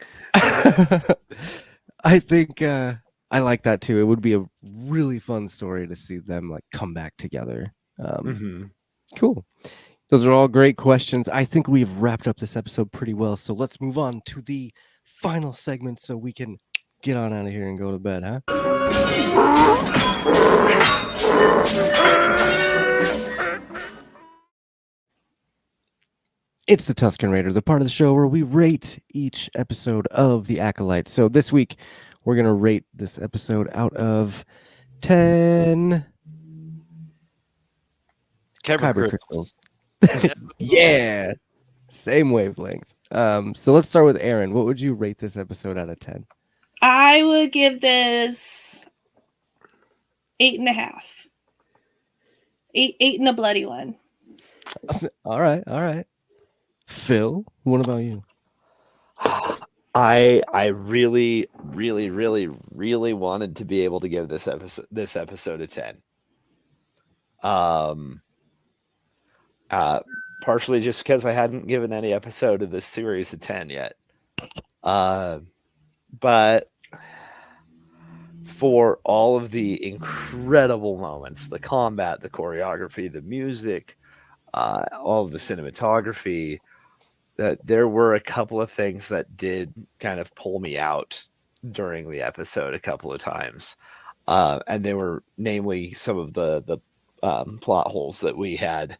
I think I like that too. It would be a really fun story to see them like come back together. Cool. Those are all great questions. I think we've wrapped up this episode pretty well. So let's move on to the final segment so we can get on out of here and go to bed, huh? It's the Tusken Raider, the part of the show where we rate each episode of The Acolyte. So this week, we're going to rate this episode out of 10 Kyber crystals. Yeah, same wavelength. So let's start with Erin. What would you rate this episode out of 10? I would give this 8.5. 8 and a bloody one. All right. Phil, what about you? I really wanted to be able to give this episode a 10. Partially just because I hadn't given any episode of this series a 10 yet. But for all of the incredible moments, the combat, the choreography, the music, all of the cinematography, that there were a couple of things that did kind of pull me out during the episode a couple of times. And they were namely some of the plot holes that we had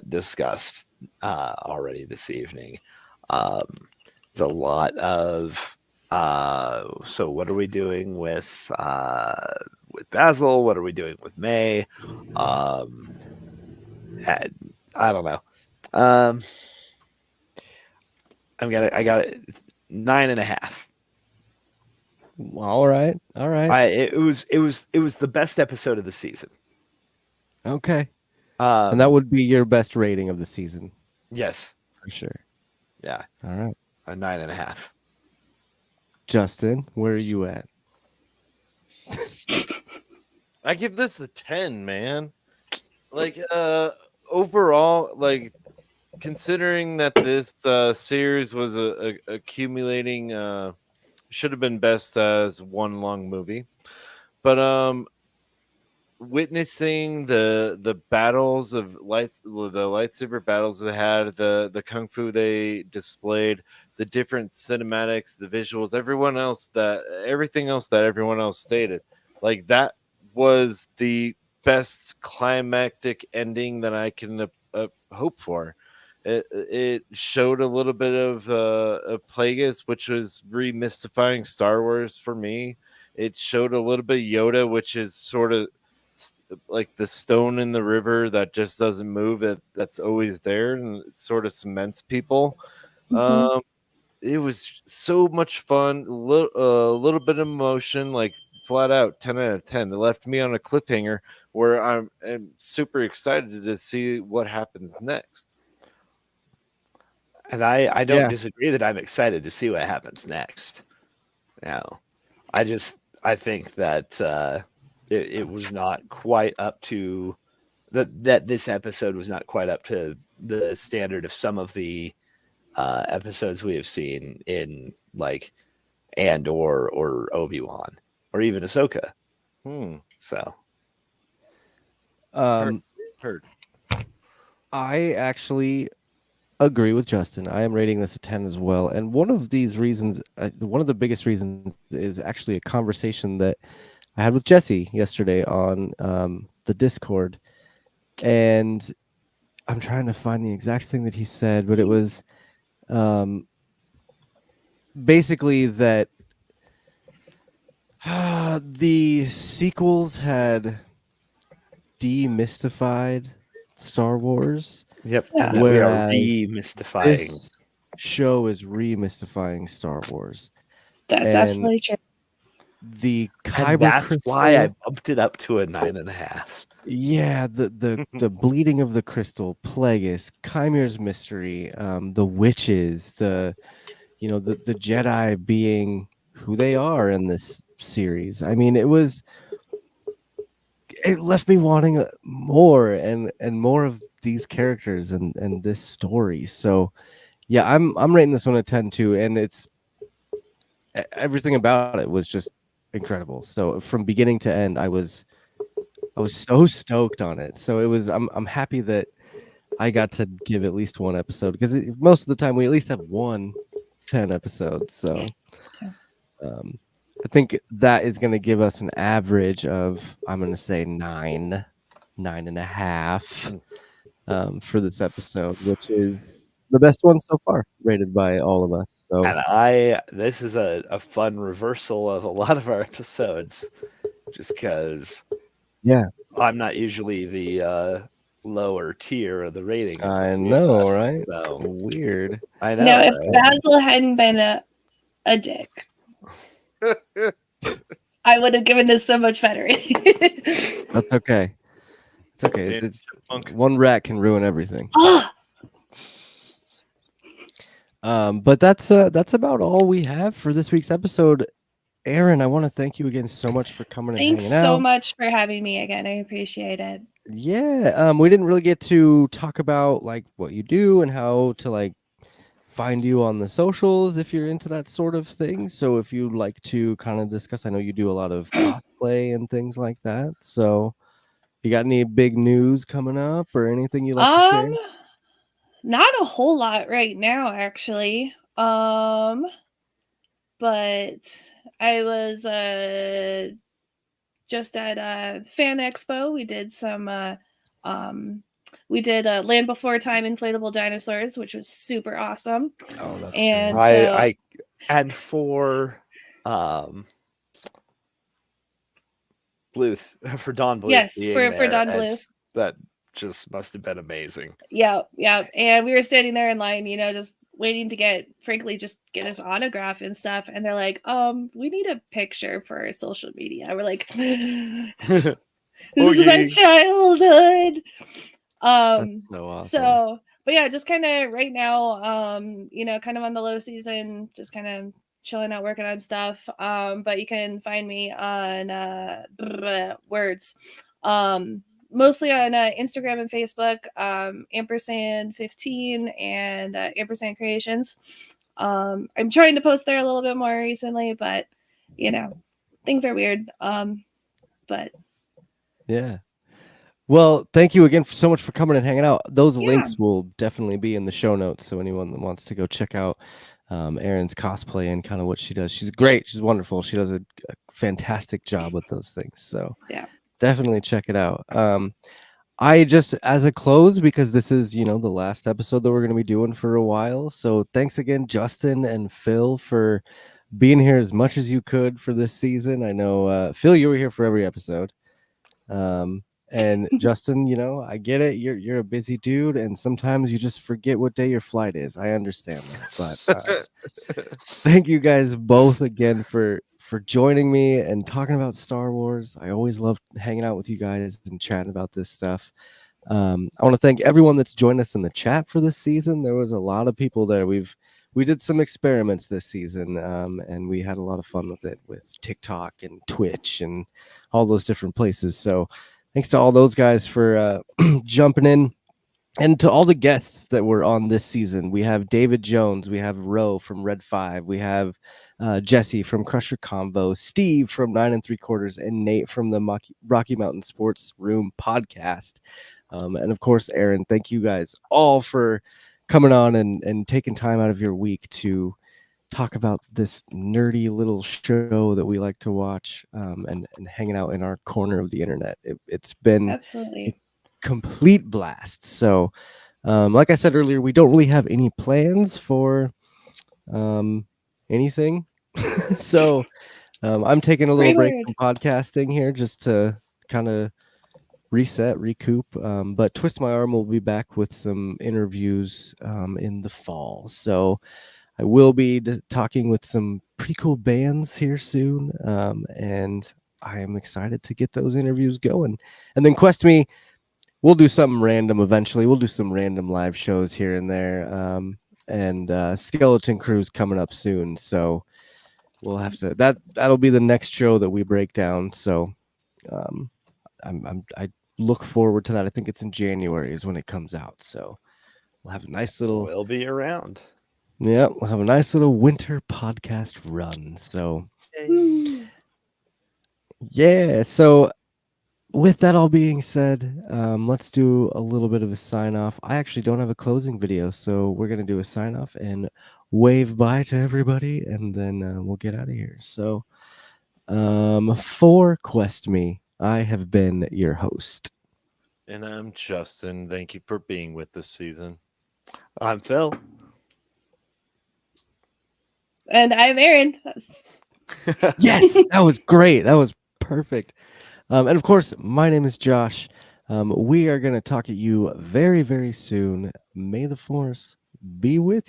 discussed already this evening. It's a lot of so what are we doing with Basil? What are we doing with May? I don't know. I got it 9.5. All right. It was the best episode of the season. Okay. And that would be your best rating of the season. Yes, for sure. Yeah. All right. A 9.5. Justin, where are you at? I give this a 10, man. Like, overall, like, considering that this series was accumulating, should have been best as one long movie, but witnessing the battles of the lightsaber battles they had, the kung fu they displayed, the different cinematics, the visuals, everything else that everyone else stated, like that was the best climactic ending that I can hope for. It showed a little bit of Plagueis, which was remystifying Star Wars for me. It showed a little bit of Yoda, which is sort of like the stone in the river that just doesn't move. That's always there, and it sort of cements people. Mhm. It was so much fun. A little bit of emotion, like flat out 10 out of 10. It left me on a cliffhanger where I'm super excited to see what happens next. And I don't disagree that I'm excited to see what happens next. Now, I think that it was not quite up to that this episode was not quite up to the standard of some of the episodes we have seen in like Andor or Obi-Wan or even Ahsoka. So Heard. I actually agree with Justin. I am rating this a 10 as well. And one of these reasons, one of the biggest reasons, is actually a conversation that I had with Jesse yesterday on the Discord. And I'm trying to find the exact thing that he said, but it was basically that the sequels had demystified Star Wars. yep, Yeah. and that we are Whereas remystifying. this show is remystifying Star Wars. That's And absolutely true. the And kyber that's crystal, why I bumped it up to a 9.5. yeah, the bleeding of the crystal, Plagueis, Chimere's mystery, the witches, the Jedi being who they are in this series. I mean, it left me wanting more and more of these characters and this story. So yeah, I'm rating this one a 10 too, and it's everything about it was just incredible. So from beginning to end, I was so stoked on it. So it was I'm happy that I got to give at least one episode, because most of the time we at least have 10 episodes. So I think that is going to give us an average of, I'm going to say 9.5 for this episode, which is the best one so far, rated by all of us. So And this is a fun reversal of a lot of our episodes, just because yeah, I'm not usually the lower tier of the rating. I know, Us, right? So Weird. I know. Now, if right? Basil hadn't been a dick, I would have given this so much better. That's okay. It's okay. Danny It's, Chipmunk. one rat can ruin everything. Ah, But that's about all we have for this week's episode. Erin, I want to thank you again so much for coming and thanks hanging out. so much for having me again. I appreciate it. Yeah, we didn't really get to talk about like what you do and how to like find you on the socials if you're into that sort of thing. So if you'd like to kind of discuss, I know you do a lot of cosplay and things like that. So you got any big news coming up or anything you'd like to share? Not a whole lot right now, actually. But I was just at Fan Expo. We did some Land Before Time inflatable dinosaurs, which was super awesome. Oh, that's And great. so And for Bluth, for Don Bluth, yes, being for there, Don Bluth. that just must have been amazing. Yeah. And we were standing there in line, just waiting to get his autograph and stuff. And they're like, we need a picture for our social media. We're like, this is my childhood. That's so awesome. So, but yeah, just kind of right now, kind of on the low season, just kind of chilling out, working on stuff. But you can find me on words. Mostly on Instagram and Facebook, ampersand15 and ampersand creations. I'm trying to post there a little bit more recently, but things are weird. But yeah. Well, thank you again so much for coming and hanging out. Those Yeah. links will definitely be in the show notes, so anyone that wants to go check out Erin's cosplay and kind of what she does. She's great. She's wonderful. She does a fantastic job with those things. So Yeah. definitely check it out. I just, as a close, because this is, the last episode that we're going to be doing for a while. So thanks again, Justin and Phil, for being here as much as you could for this season. I know, Phil, you were here for every episode. And Justin, I get it. You're a busy dude, and sometimes you just forget what day your flight is. I understand that. But thank you guys both again for joining me and talking about Star Wars. I always love hanging out with you guys and chatting about this stuff. I want to thank everyone that's joined us in the chat for this season. There was a lot of people there. We did some experiments this season, and we had a lot of fun with it, with TikTok and Twitch and all those different places. So thanks to all those guys for jumping in. And to all the guests that were on this season, we have David Jones, we have Ro from Red 5, we have Jesse from Crusher Combo, Steve from 9 3/4, and Nate from the Rocky Mountain Sports Room podcast. And of course, Erin, thank you guys all for coming on and taking time out of your week to talk about this nerdy little show that we like to watch, and hanging out in our corner of the internet. It's been Absolutely. complete blast. So like I said earlier, we don't really have any plans for anything. So I'm taking a little break from podcasting here just to kind of reset, recoup. But Twist My Arm will be back with some interviews in the fall. So I will be talking with some pretty cool bands here soon. And I am excited to get those interviews going. And then Quest Me, we'll do something random eventually. We'll do some random live shows here and there. And Skeleton Crew's coming up soon. So we'll have to, that'll be the next show that we break down. So I look forward to that. I think it's in January is when it comes out. So we'll have a nice little, We'll be around. yeah, we'll have a nice little winter podcast run. So yeah. So with that all being said, let's do a little bit of a sign off. I actually don't have a closing video, so we're going to do a sign off and wave bye to everybody, and then we'll get out of here. So for Quest Me, I have been your host. And I'm Justin. Thank you for being with this season. I'm Phil. And I'm Erin. Yes, that was great. That was perfect. And of course, my name is Josh. We are going to talk at you very, very soon. May the Force be with you.